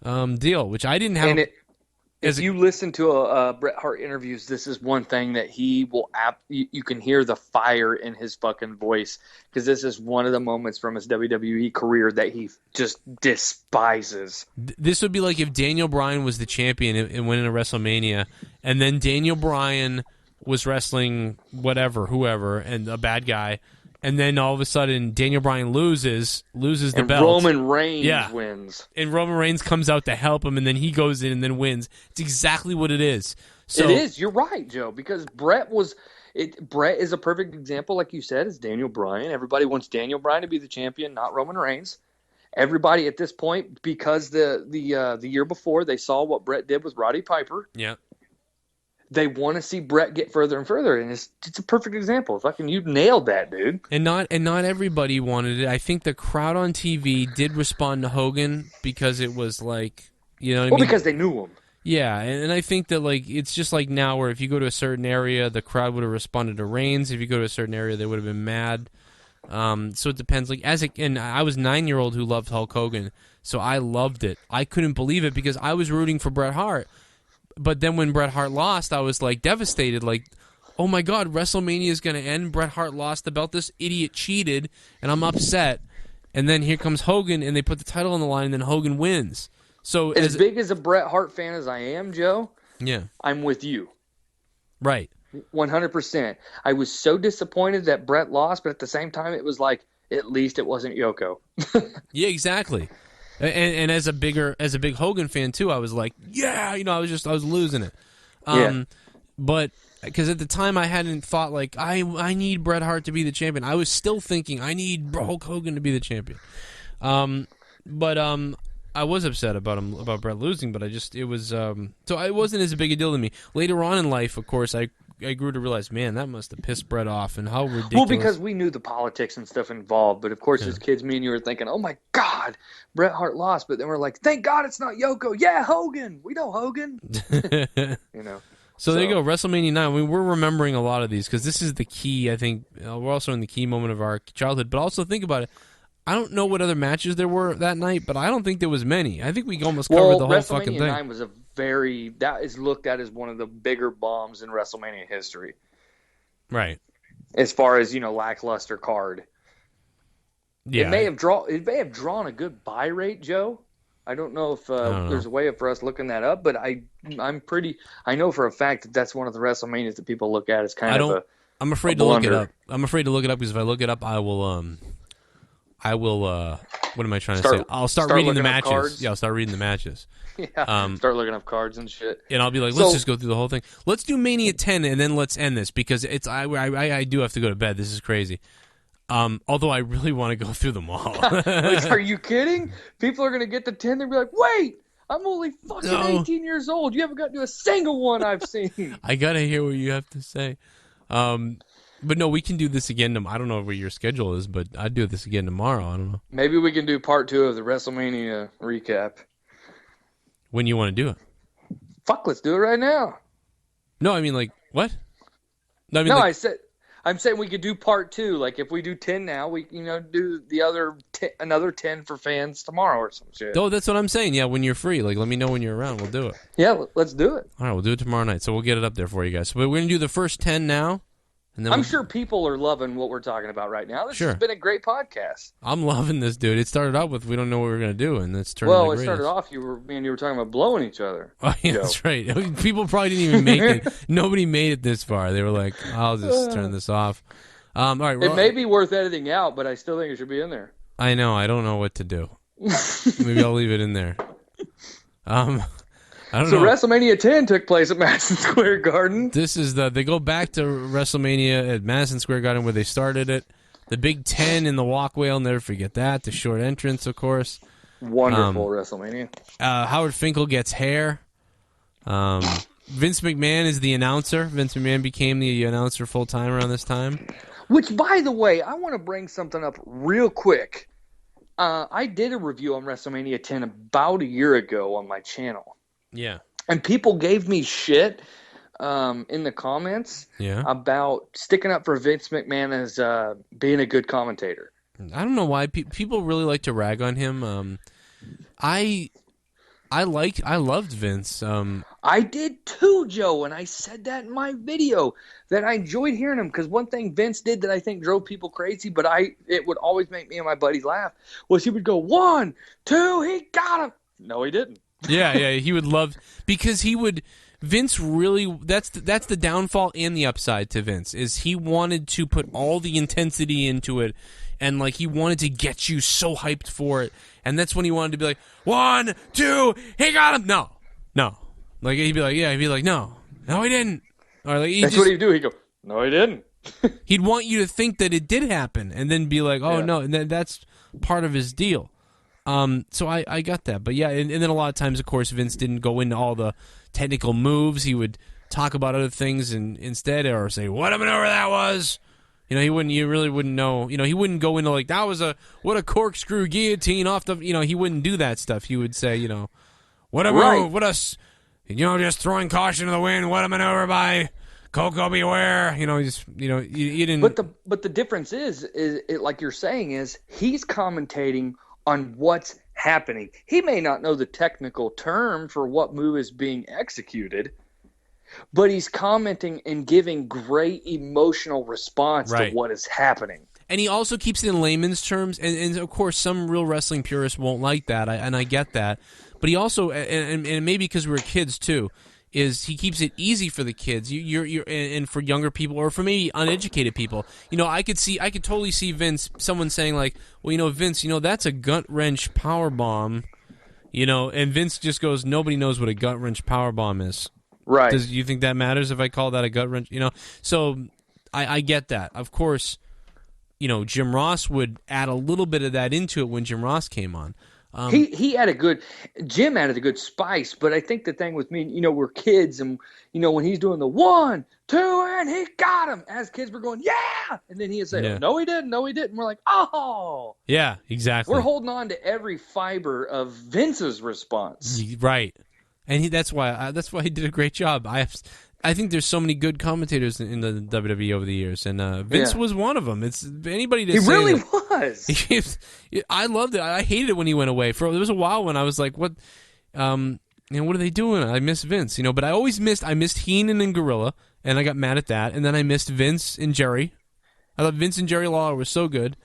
deal, which I didn't have. And if you listen to Bret Hart interviews, this is one thing that he will you can hear the fire in his fucking voice, because this is one of the moments from his WWE career that he just despises. This would be like if Daniel Bryan was the champion and went into WrestleMania, and then Daniel Bryan was wrestling whoever, and a bad guy, and then all of a sudden Daniel Bryan loses the belt. Roman Reigns wins. And Roman Reigns comes out to help him, and then he goes in and then wins. It's exactly what it is. So, it is. You're right, Joe, because Bret was... Brett is a perfect example, like you said, is Daniel Bryan. Everybody wants Daniel Bryan to be the champion, not Roman Reigns. Everybody at this point, because the year before they saw what Brett did with Roddy Piper. Yeah. They want to see Brett get further and further, and it's a perfect example. Fucking, you nailed that, dude. And not everybody wanted it. I think the crowd on TV did respond to Hogan because it was like, you know what I mean? Because they knew him. Yeah, and I think that like it's just like now where if you go to a certain area, the crowd would have responded to Reigns. If you go to a certain area, they would have been mad. So it depends. Like and I was 9-year-old who loved Hulk Hogan, so I loved it. I couldn't believe it because I was rooting for Bret Hart. But then when Bret Hart lost, I was like devastated. Like, oh my God, WrestleMania is going to end. Bret Hart lost the belt. This idiot cheated, and I'm upset. And then here comes Hogan, and they put the title on the line, and then Hogan wins. So as big as a Bret Hart fan as I am, Joe, yeah, I'm with you. Right. 100%. I was so disappointed that Bret lost, but at the same time, it was like, at least it wasn't Yoko. Yeah, exactly. And as a big Hogan fan too, I was like, yeah, you know, I was losing it. But because at the time I hadn't thought like I need Bret Hart to be the champion. I was still thinking I need Hulk Hogan to be the champion. But I was upset about Bret losing, but it was so it wasn't as big a deal to me. Later on in life, of course, I grew to realize, man, that must have pissed Bret off, and how ridiculous. Well, because we knew the politics and stuff involved, but of course, as kids, me and you were thinking, oh my God, Bret Hart lost, but then we're like, thank God it's not Yoko. Yeah, Hogan. We know Hogan. You know. So there you go, WrestleMania 9. I mean, we're remembering a lot of these because this is the key. I think we're also in the key moment of our childhood, but also think about it. I don't know what other matches there were that night, but I don't think there was many. I think we almost covered the whole fucking thing. WrestleMania 9 was that is looked at as one of the bigger bombs in WrestleMania history. Right. As far as, lackluster card. Yeah. It may have drawn a good buy rate, Joe. I don't know if there's a way for us looking that up, but I know for a fact that that's one of the WrestleManias that people look at as I'm afraid to look it up. I'm afraid to look it up because if I look it up, I will what am I trying to say? I'll start reading the matches. Cards. Yeah, I'll start reading the matches. Yeah, start looking up cards and shit. And I'll be like, let's just go through the whole thing. Let's do Mania 10 and then let's end this because I do have to go to bed. This is crazy. Although I really want to go through them all. Like, are you kidding? People are going to get to 10. They'll be like, wait, I'm only fucking 18 years old. You haven't gotten to a single one I've seen. I got to hear what you have to say. But no, we can do this again. I don't know what your schedule is, but I'd do this again tomorrow. I don't know. Maybe we can do part 2 of the WrestleMania recap. When you want to do it? Fuck, let's do it right now. No, I mean, like, what? No, I'm saying we could do part 2. Like, if we do 10 now, we do the other another 10 for fans tomorrow or some shit. Oh, that's what I'm saying. Yeah, when you're free, like, let me know when you're around. We'll do it. Yeah, let's do it. All right, we'll do it tomorrow night. So we'll get it up there for you guys. So we're gonna do the first 10 now. And then I'm sure people are loving what we're talking about right now. This Sure. has been a great podcast. I'm loving this, dude. It started out with we don't know what we're gonna do, and it's turned. Well, it started off you were talking about blowing each other. Oh, yeah, that's right. People probably didn't even make it. Nobody made it this far. They were like, "I'll just turn this off." All right. It may be worth editing out, but I still think it should be in there. I know. I don't know what to do. Maybe I'll leave it in there. I don't know. WrestleMania 10 took place at Madison Square Garden. They go back to WrestleMania at Madison Square Garden where they started it. The Big 10 in the walkway, I'll never forget that. The short entrance, of course. Wonderful WrestleMania. Howard Finkel gets hair. Vince McMahon is the announcer. Vince McMahon became the announcer full-time around this time. Which, by the way, I want to bring something up real quick. I did a review on WrestleMania 10 about a year ago on my channel. Yeah. And people gave me shit in the comments about sticking up for Vince McMahon as being a good commentator. I don't know why people really like to rag on him. I loved Vince. I did too, Joe, and I said that in my video that I enjoyed hearing him because one thing Vince did that I think drove people crazy, but it would always make me and my buddies laugh, was he would go 1, 2, he got him. No, he didn't. Yeah, he would love because Vince really that's the downfall and the upside to Vince is he wanted to put all the intensity into it and like he wanted to get you so hyped for it and that's when he wanted to be like 1, 2, he got him. No, like he'd be like no, he didn't. Or like that's what he'd do. He'd go No, he didn't. He'd want you to think that it did happen, and then be like, "Oh Yeah. no," and that's part of his deal. So I got that, but yeah, and then a lot of times, of course, Vince didn't go into all the technical moves. He would talk about other things and instead, or say, "What a maneuver that was." He wouldn't. You really wouldn't know. He wouldn't go into like, "That was what a corkscrew guillotine off the." He wouldn't do that stuff. He would say, "What a move! What a, just throwing caution to the wind. What a maneuver by Coco Beware." You didn't. But the difference is it, like you're saying, is he's commentating on what's happening. He may not know the technical term for what move is being executed, but he's commenting and giving great emotional response to what is happening. And he also keeps it in layman's terms, and of course, some real wrestling purists won't like that, and I get that. But he also, and maybe because we're kids too, is he keeps it easy for the kids. And for younger people, or for maybe uneducated people. I could totally see someone saying like, "Well, Vince, that's a gut wrench power bomb," and Vince just goes, "Nobody knows what a gut wrench power bomb is." Right. Do you think that matters if I call that a gut wrench? So I get that. Of course, Jim Ross would add a little bit of that into it when Jim Ross came on. Jim added a good spice, but I think the thing with me, we're kids, and when he's doing the 1, 2, and he got him. As kids, we're going, yeah, and then he'd say, no, he didn't, no, he didn't. We're like, oh, yeah, exactly. We're holding on to every fiber of Vince's response, right? And that's why he did a great job. I think there's so many good commentators in the WWE over the years, and Vince was one of them. It's anybody to say he really was. I loved it. I hated it when he went away. There was a while when I was like, "What? What are they doing?" I miss Vince, but I missed Heenan and Gorilla, and I got mad at that. And then I missed Vince and Jerry. I thought Vince and Jerry Lawler were so good.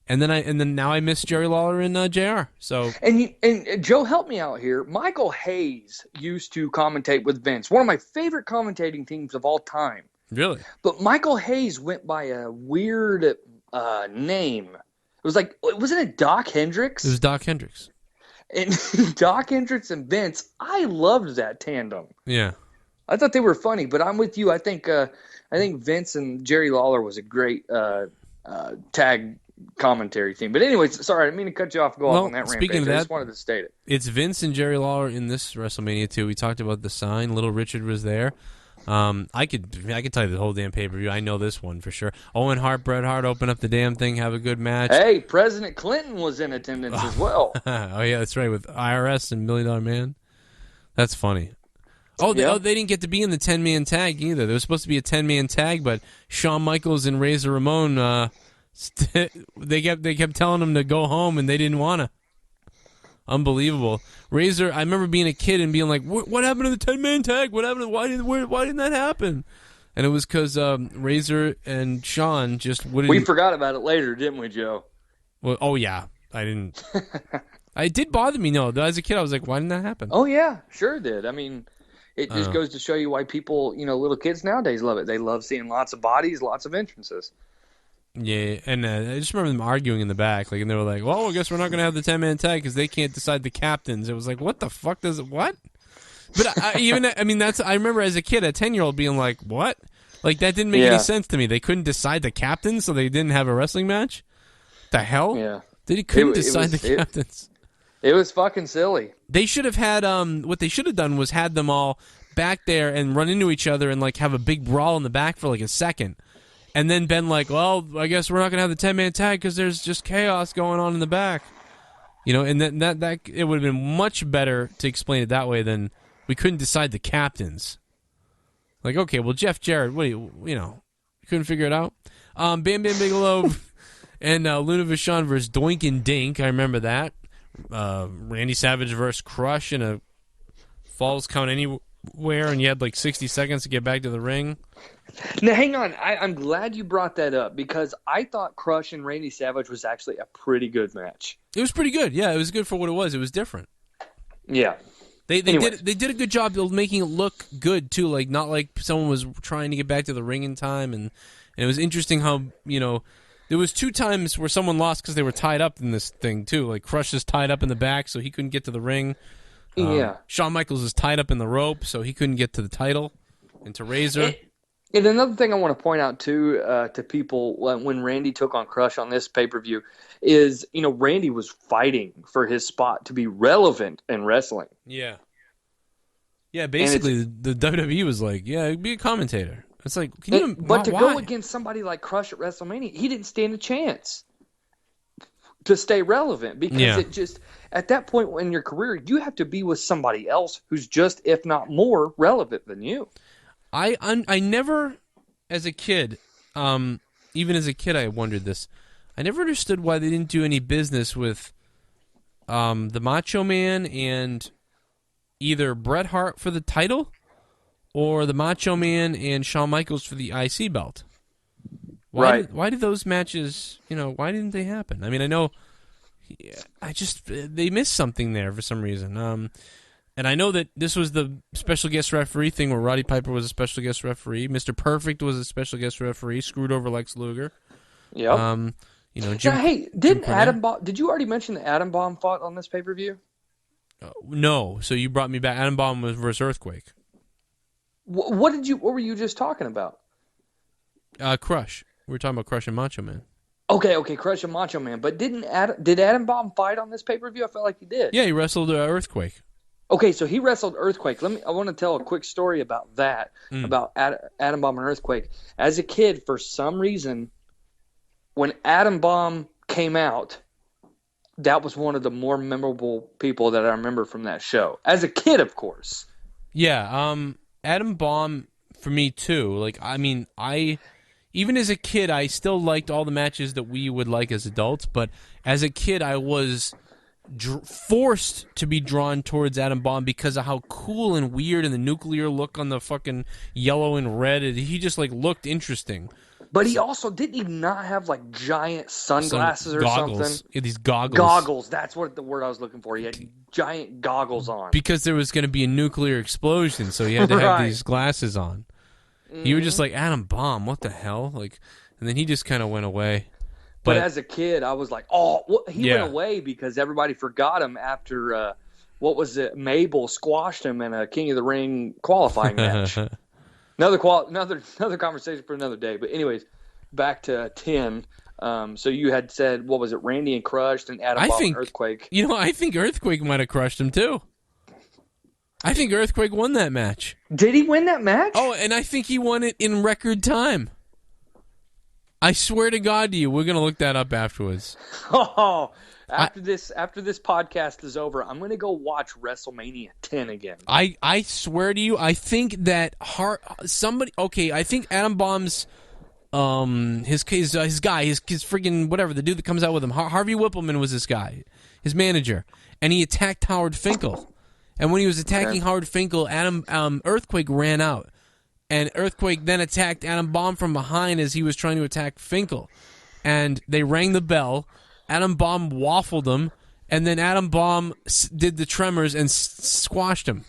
And then now I miss Jerry Lawler and JR. So and Joe, help me out here. Michael Hayes used to commentate with Vince, one of my favorite commentating teams of all time. Really? But Michael Hayes went by a weird name. It was like, wasn't it Doc Hendricks? It was Doc Hendricks. And Doc Hendricks and Vince, I loved that tandem. Yeah, I thought they were funny. But I'm with you. I think Vince and Jerry Lawler was a great tag commentary team. But anyways, sorry, I didn't mean to cut you off. Go off on that rampage. Speaking of that, I just wanted to state it. It's Vince and Jerry Lawler in this WrestleMania too. We talked about the sign. Little Richard was there. I could tell you the whole damn pay-per-view. I know this one for sure. Owen Hart, Bret Hart open up the damn thing, have a good match. Hey, President Clinton was in attendance as well. Oh yeah, that's right, with IRS and $1 Million Man. That's funny. They didn't get to be in the 10-man tag either. There was supposed to be a 10-man tag, but Shawn Michaels and Razor Ramon they kept telling them to go home, and they didn't want to. Unbelievable. Razor, I remember being a kid and being like, "What happened to the 10-man tag? What happened? Why didn't that happen?" And it was because Razor and Shawn just wouldn't. We forgot about it later, didn't we, Joe? Well, oh yeah, I didn't. It did bother me. No, as a kid, I was like, "Why didn't that happen?" Oh yeah, sure did. I mean, it just goes to show you why people, little kids nowadays love it. They love seeing lots of bodies, lots of entrances. Yeah, and I just remember them arguing in the back, and they were like, "Well, I guess we're not going to have the 10-man tag because they can't decide the captains." It was like, what the fuck does it? What? But I remember as a kid, a 10-year-old being like, "What?" Like that didn't make any sense to me. They couldn't decide the captains, so they didn't have a wrestling match. The hell? Yeah, they couldn't decide the captains. It was fucking silly. They should have had what they should have done was had them all back there and run into each other and have a big brawl in the back for a second. And then been like, "Well, I guess we're not going to have the 10-man tag because there's just chaos going on in the back." And that it would have been much better to explain it that way than we couldn't decide the captains. Okay, well, Jeff Jarrett, what do you couldn't figure it out? Bam Bam Bigelow and Luna Vachon versus Doink and Dink. I remember that. Randy Savage versus Crush in a Falls Count Anywhere, and you had 60 seconds to get back to the ring. Now, hang on. I'm glad you brought that up because I thought Crush and Randy Savage was actually a pretty good match. It was pretty good. Yeah, it was good for what it was. It was different. Yeah. They did a good job of making it look good too, not like someone was trying to get back to the ring in time, and it was interesting how there was 2 times where someone lost because they were tied up in this thing too. Crush is tied up in the back, so he couldn't get to the ring. Yeah. Shawn Michaels is tied up in the rope, so he couldn't get to the title and to Razor. And another thing I want to point out too to people when Randy took on Crush on this pay-per-view is, Randy was fighting for his spot to be relevant in wrestling. Yeah. Yeah, And basically the WWE was like, yeah, be a commentator. It's like, but to why? go against somebody like Crush at WrestleMania, he didn't stand a chance to stay relevant because it just, at that point in your career, you have to be with somebody else who's just, if not more, relevant than you. I never, as a kid, even as a kid, I wondered this. I never understood why they didn't do any business with the Macho Man and either Bret Hart for the title or the Macho Man and Shawn Michaels for the IC belt. Why did those matches, why didn't they happen? I mean, I know, they missed something there for some reason. And I know that this was the special guest referee thing where Roddy Piper was a special guest referee. Mr. Perfect was a special guest referee, screwed over Lex Luger. Yep. Jim. Now, hey, did you already mention that Adam Bomb fought on this pay-per-view? No. So you brought me back. Adam Bomb was versus Earthquake. What were you just talking about? Crush. We were talking about Crush and Macho Man. Okay, Crush and Macho Man. But did Adam Bomb fight on this pay-per-view? I felt like he did. Yeah, he wrestled Earthquake. Okay, so he wrestled Earthquake. I want to tell a quick story about that, about Adam Bomb and Earthquake. As a kid, for some reason, when Adam Bomb came out, that was one of the more memorable people that I remember from that show. As a kid, of course. Yeah, Adam Bomb for me too. Like, I mean, even as a kid, I still liked all the matches that we would like as adults, but as a kid, I was forced to be drawn towards Adam Bomb because of how cool and weird and the nuclear look on the fucking yellow and red. He just looked interesting. But he also didn't even not have giant sunglasses or something. Yeah, these goggles. Goggles. That's what the word I was looking for. He had giant goggles on. Because there was going to be a nuclear explosion, so he had to have these glasses on. You were just like, Adam Bomb, what the hell? And then he just kind of went away. But as a kid, I was like, oh, he went away because everybody forgot him after, what was it? Mabel squashed him in a King of the Ring qualifying match. Another conversation for another day. But anyways, back to 10. So you had said, what was it, Randy and Crushed and Adam Bomb and Earthquake. I think Earthquake might have crushed him too. I think Earthquake won that match. Did he win that match? Oh, and I think he won it in record time. I swear to God to you, we're going to look that up afterwards. Oh, after this podcast is over, I'm going to go watch WrestleMania 10 again. I swear to you, I think that I think Adam Bomb's his guy, his freaking whatever, the dude that comes out with him, Harvey Whippleman was this guy, his manager, and he attacked Howard Finkel. And when he was attacking Howard Finkel, Earthquake ran out. And Earthquake then attacked Adam Bomb from behind as he was trying to attack Finkel. And they rang the bell. Adam Bomb waffled him. And then Adam Bomb did the tremors and squashed him.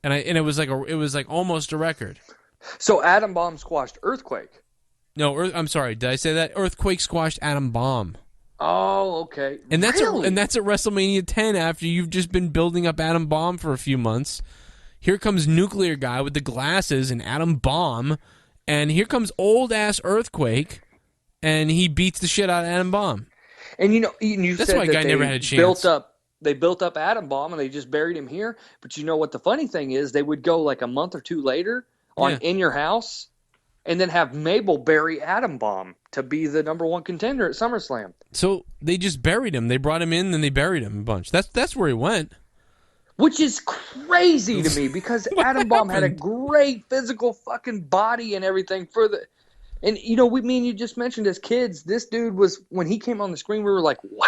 And it was like almost a record. So Adam Bomb squashed Earthquake. No, I'm sorry. Did I say that? Earthquake squashed Adam Bomb. Oh, okay. And that's really? And that's at WrestleMania 10 after you've just been building up Adam Bomb for a few months. Here comes Nuclear Guy with the glasses and Adam Bomb, and here comes old-ass Earthquake, and he beats the shit out of Adam Bomb. And you that's said why that Guy never had a chance. They built up Adam Bomb, and they just buried him here. But you know what the funny thing is? They would go a month or two later on In Your House, and then have Mabel bury Adam Bomb to be the number one contender at SummerSlam. So they just buried him. They brought him in, then they buried him a bunch. That's where he went. Which is crazy to me because Adam Bomb had a great physical fucking body and everything and me and you just mentioned as kids, this dude was, when he came on the screen, we were like, wow.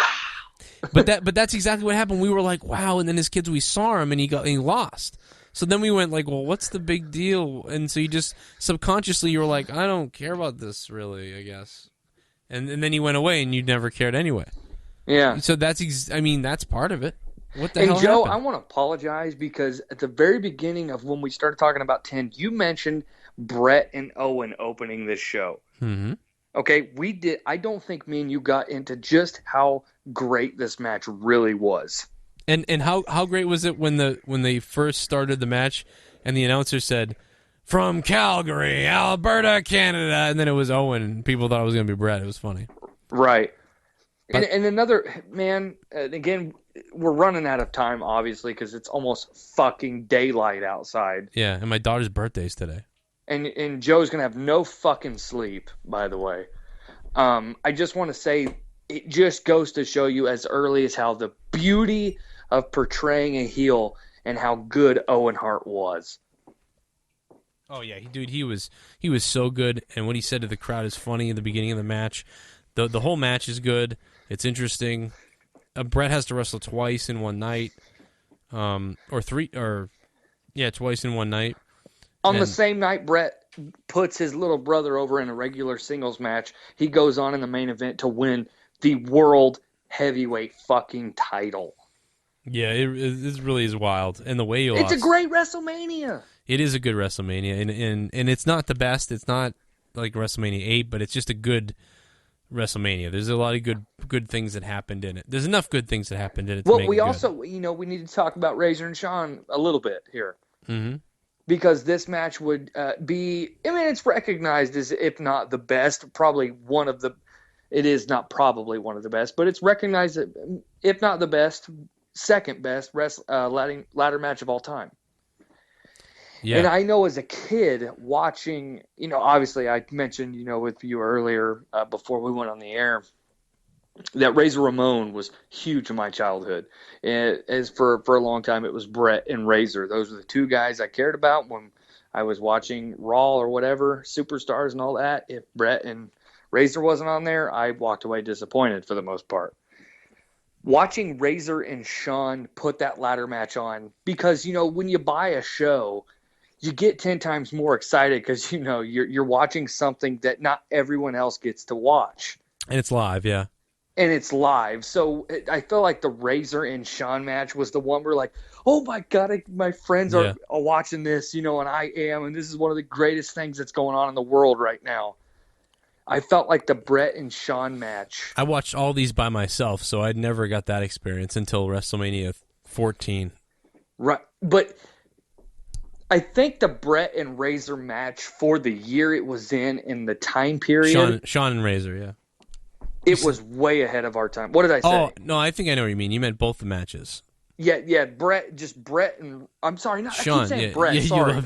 But that's exactly what happened. We were like, wow, and then as kids we saw him and he lost. So then we went well, what's the big deal? And so you just subconsciously you were like, I don't care about this really, I guess. And then he went away and you never cared anyway. Yeah. So that's part of it. What the hell Joe, happened? I want to apologize because at the very beginning of when we started talking about 10, you mentioned Brett and Owen opening this show. Mm-hmm. Okay, we did. I don't think me and you got into just how great this match really was. And how great was it when they first started the match and the announcer said, from Calgary, Alberta, Canada, and then it was Owen, and people thought it was going to be Brett. It was funny. Right. But- And another, man, again, we're running out of time, obviously, because it's almost fucking daylight outside. Yeah, and my daughter's birthday's today. And Joe's going to have no fucking sleep, by the way. I just want to say, it just goes to show you as early as how the beauty of portraying a heel and how good Owen Hart was. Oh yeah, dude, he was so good, and what he said to the crowd is funny in the beginning of the match. The whole match is good. It's interesting. Brett has to wrestle twice in one night, twice in one night. On the same night, Brett puts his little brother over in a regular singles match. He goes on in the main event to win the world heavyweight fucking title. Yeah, it really is wild, and the way he lost. It's a great WrestleMania. It is a good WrestleMania, and it's not the best. It's not like WrestleMania 8, but it's just a good WrestleMania. There's a lot of good things that happened in it. There's enough good things that happened in it. Well, we also, we need to talk about Razor and Shawn a little bit here. Mm-hmm. Because this match would be, I mean, it's recognized as, if not the best, probably one of the, it is not probably one of the best, but it's recognized, if not the best, second best ladder match of all time. Yeah. And I know as a kid watching, obviously I mentioned, with you earlier before we went on the air, that Razor Ramon was huge in my childhood. As for a long time, it was Brett and Razor. Those were the two guys I cared about when I was watching Raw or whatever, Superstars and all that. If Brett and Razor wasn't on there, I walked away disappointed for the most part. Watching Razor and Shawn put that ladder match on, because, when you buy a show, you get 10 times more excited because, you're watching something that not everyone else gets to watch. And it's live, yeah. And it's live. So I feel like the Razor and Shawn match was the one where like, oh my God, my friends are watching this, and I am. And this is one of the greatest things that's going on in the world right now. I felt like the Brett and Shawn match. I watched all these by myself, so I'd never got that experience until WrestleMania 14. Right. But I think the Brett and Razor match for the year it was in the time period. Shawn and Razor, yeah. It was way ahead of our time. What did I say? Oh, no, I think I know what you mean. You meant both the matches. Yeah, Brett and I'm sorry, not Shawn. I keep saying Brett. Sorry,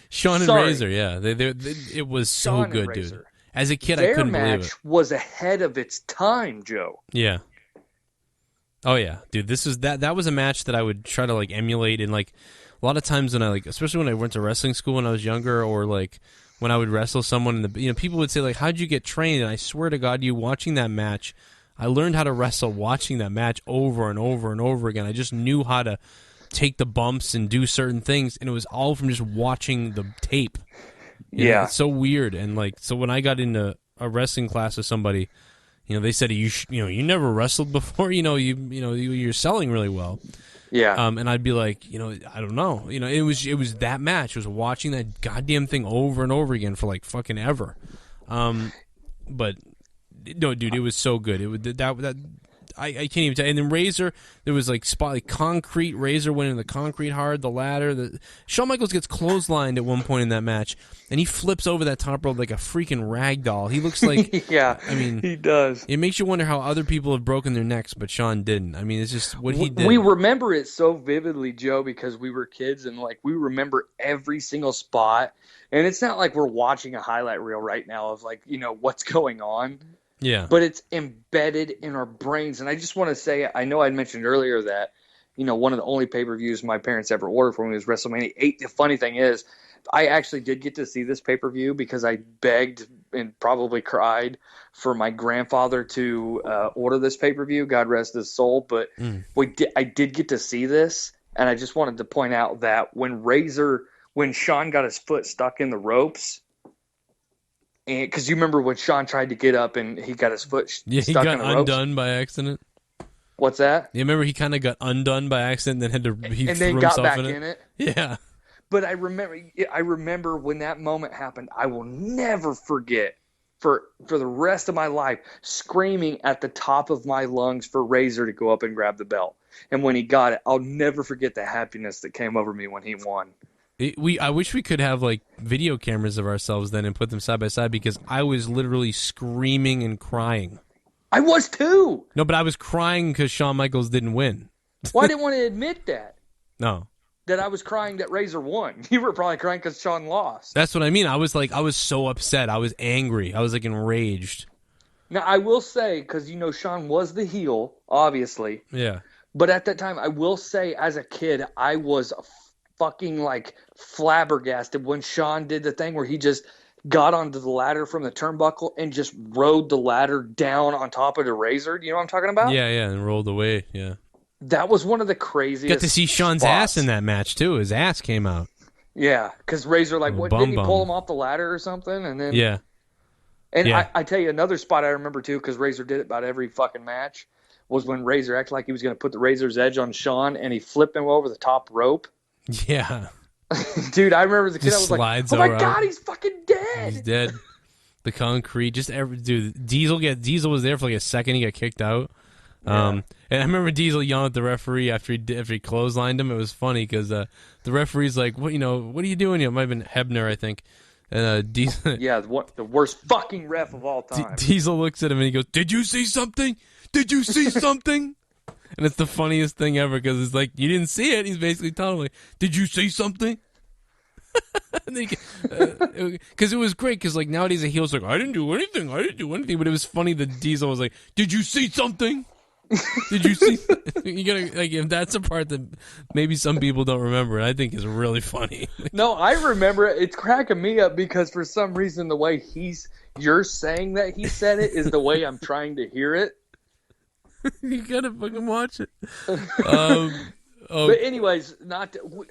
Shawn and Razor. Yeah, it was so good, dude. As a kid, I couldn't believe it. Their match was ahead of its time, Joe. Yeah. Oh yeah, dude. That was a match that I would try to like emulate, and like a lot of times when I especially when I went to wrestling school when I was younger, or like when I would wrestle someone, and people would say like, "How'd you get trained?" And I swear to God, you watching that match, I learned how to wrestle watching that match over and over and over again. I just knew how to take the bumps and do certain things, and it was all from just watching the tape. It's so weird. And like, so when I got into a wrestling class with somebody, they said you never wrestled before, you're selling really well. Yeah. And I'd be like, I don't know. It was that match. It was watching that goddamn thing over and over again for like fucking ever. But no, dude, it was so good. It was that I can't even tell. And then Razor, there was like concrete. Razor went in the concrete hard, the ladder. Shawn Michaels gets clotheslined at one point in that match, and he flips over that top rope like a freaking rag doll. He looks like I mean, he does. It makes you wonder how other people have broken their necks, but Shawn didn't. I mean, it's just what he did. We remember it so vividly, Joe, because we were kids, and like we remember every single spot. And it's not like we're watching a highlight reel right now of like what's going on. Yeah. But it's embedded in our brains. And I just want to say, I know I mentioned earlier that, one of the only pay-per-views my parents ever ordered for me was WrestleMania 8. The funny thing is, I actually did get to see this pay-per-view because I begged and probably cried for my grandfather to order this pay-per-view. God rest his soul. But I did get to see this. And I just wanted to point out that when Shawn got his foot stuck in the ropes, and because you remember when Shawn tried to get up and he got his foot stuck in the ropes? He got undone by accident. What's that? You remember he kind of got undone by accident and then then got back in it? Yeah. But I remember when that moment happened, I will never forget for the rest of my life screaming at the top of my lungs for Razor to go up and grab the belt. And when he got it, I'll never forget the happiness that came over me when he won. I wish we could have like video cameras of ourselves then and put them side by side, because I was literally screaming and crying. I was too. No, but I was crying because Shawn Michaels didn't win. Well, I didn't want to admit that. No. That I was crying that Razor won. You were probably crying because Shawn lost. That's what I mean. I was so upset. I was angry. I was like enraged. Now, I will say, because Shawn was the heel, obviously. Yeah. But at that time, I will say, as a kid, I was fucking like flabbergasted when Shawn did the thing where he just got onto the ladder from the turnbuckle and just rode the ladder down on top of the Razor. You know what I'm talking about? Yeah, and rolled away. Yeah. That was one of the craziest. Got to see Shawn's spots. ass in that match too. His ass came out. Yeah, because Razor didn't he pull him off the ladder or something? And then yeah. And yeah. I tell you another spot I remember too, because Razor did it about every fucking match, was when Razor acted like he was going to put the Razor's edge on Shawn and he flipped him over the top rope. Yeah. Dude, I remember as a kid, I was like, oh my God, he's fucking dead. He's dead. The concrete, dude, Diesel was there for like a second, he got kicked out. Yeah. And I remember Diesel yelling at the referee after he clotheslined him. It was funny because the referee's like, what are you doing? It might have been Hebner, I think. And Diesel, yeah, the worst fucking ref of all time. Diesel looks at him and he goes, "Did you see something? Did you see something?" And it's the funniest thing ever because it's like, you didn't see it. He's basically telling me, "Did you see something?" Because it was great. Because like nowadays a heel's like, "I didn't do anything. But it was funny that Diesel was like, "Did you see something? Did you see?" You gotta like, if that's a part that maybe some people don't remember, I think is really funny. No, I remember it. It's cracking me up because for some reason the way you're saying that he said it is the way I'm trying to hear it. You gotta fucking watch it. But anyways,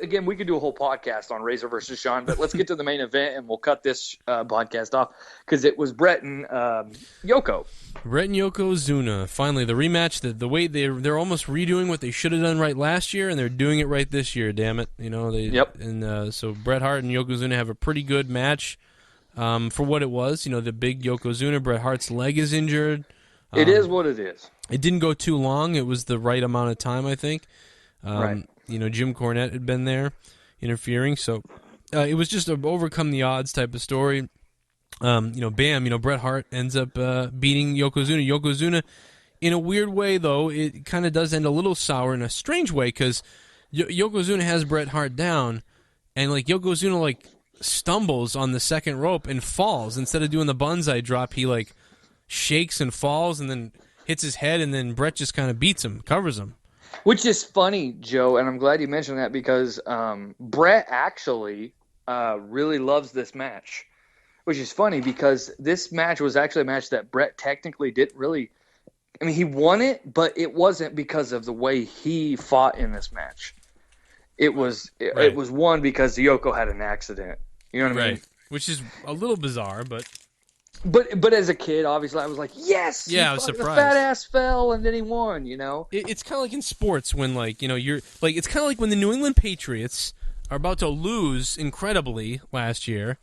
again, we could do a whole podcast on Razor versus Shawn, but let's get to the main event and we'll cut this podcast off because it was Bret and Yoko. Bret and Yokozuna. Finally, the rematch. The way they're almost redoing what they should have done right last year, and they're doing it right this year. Damn it, Yep. And so Bret Hart and Yokozuna have a pretty good match for what it was. The big Yokozuna. Bret Hart's leg is injured. It is what it is. It didn't go too long. It was the right amount of time, I think. Right. Jim Cornette had been there interfering, so it was just an overcome the odds type of story. Bret Hart ends up beating Yokozuna. Yokozuna, in a weird way, though, it kind of does end a little sour in a strange way because Yokozuna has Bret Hart down, and like Yokozuna like stumbles on the second rope and falls. Instead of doing the bonsai drop, he like shakes and falls and then hits his head, and then Bret just kind of beats him, covers him. Which is funny, Joe, and I'm glad you mentioned that because Bret actually really loves this match, which is funny because this match was actually a match that Bret technically didn't really – I mean, he won it, but it wasn't because of the way he fought in this match. It was won because Yoko had an accident. You know what I mean? Which is a little bizarre, but – But as a kid, obviously, I was like, yes! Yeah, I was surprised. The fat ass fell, and then he won, It's kind of like in sports when, like, you're... Like, it's kind of like when the New England Patriots are about to lose incredibly last year,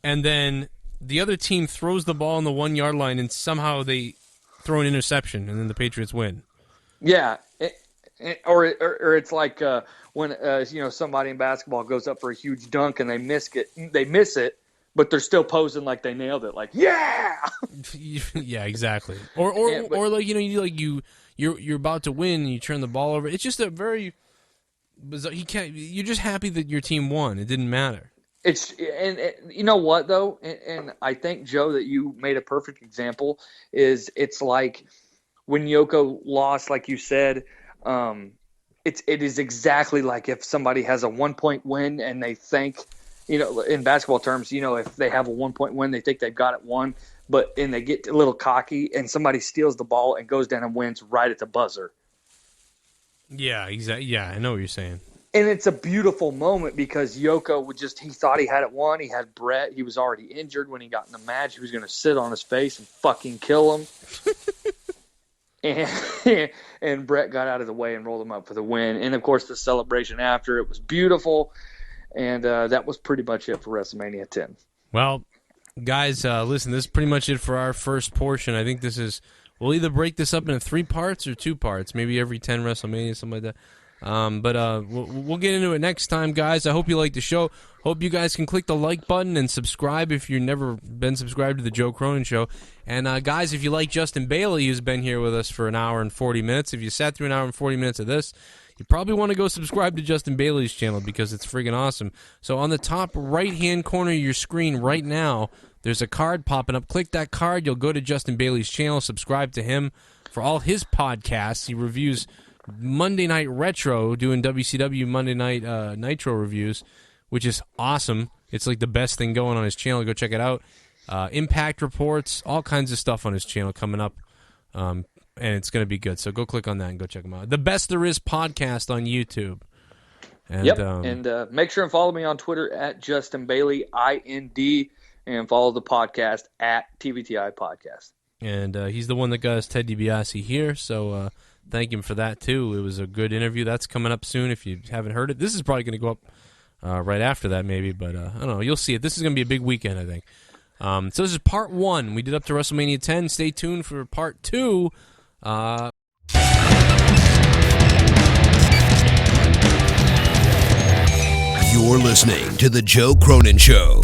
and then the other team throws the ball on the 1-yard line, and somehow they throw an interception, and then the Patriots win. Yeah, or it's like when, somebody in basketball goes up for a huge dunk, and they miss it, but they're still posing like they nailed it, like yeah, yeah, exactly. Or like you're about to win and you turn the ball over. It's just a very bizarre. You're just happy that your team won. It didn't matter. And you know what though, and I think Joe that you made a perfect example is it's like when Yoko lost, like you said. It is exactly like if somebody has a 1-point win and they think. In basketball terms, if they have a 1-point win, they think they've got it won, and they get a little cocky and somebody steals the ball and goes down and wins right at the buzzer. Yeah, exactly. Yeah, I know what you're saying. And it's a beautiful moment because Yoko he thought he had it won. He had Bret. He was already injured when he got in the match. He was going to sit on his face and fucking kill him. And Bret got out of the way and rolled him up for the win. And, of course, the celebration after, it was beautiful. And that was pretty much it for WrestleMania 10. Well, guys, listen, this is pretty much it for our first portion. I think we'll either break this up into 3 parts or 2 parts, maybe every 10 WrestleMania, something like that. But we'll get into it next time, guys. I hope you like the show. Hope you guys can click the like button and subscribe if you've never been subscribed to the Joe Cronin Show. And, guys, if you like Justin Bailey, who's been here with us for an hour and 40 minutes, if you sat through an hour and 40 minutes of this, you probably want to go subscribe to Justin Bailey's channel because it's friggin' awesome. So on the top right-hand corner of your screen right now, there's a card popping up. Click that card. You'll go to Justin Bailey's channel. Subscribe to him for all his podcasts. He reviews Monday Night Retro, doing WCW Monday Night Nitro reviews, which is awesome. It's like the best thing going on his channel. Go check it out. Impact reports, all kinds of stuff on his channel coming up. And it's going to be good. So go click on that and go check him out. The Best There Is podcast on YouTube. And, and make sure and follow me on Twitter at Justin Bailey, IND, and follow the podcast at TBTI Podcast. And he's the one that got us Ted DiBiase here, so thank him for that, too. It was a good interview. That's coming up soon if you haven't heard it. This is probably going to go up right after that, maybe, but I don't know. You'll see it. This is going to be a big weekend, I think. So this is part 1. We did up to WrestleMania 10. Stay tuned for part 2. You're listening to The Joe Cronin Show.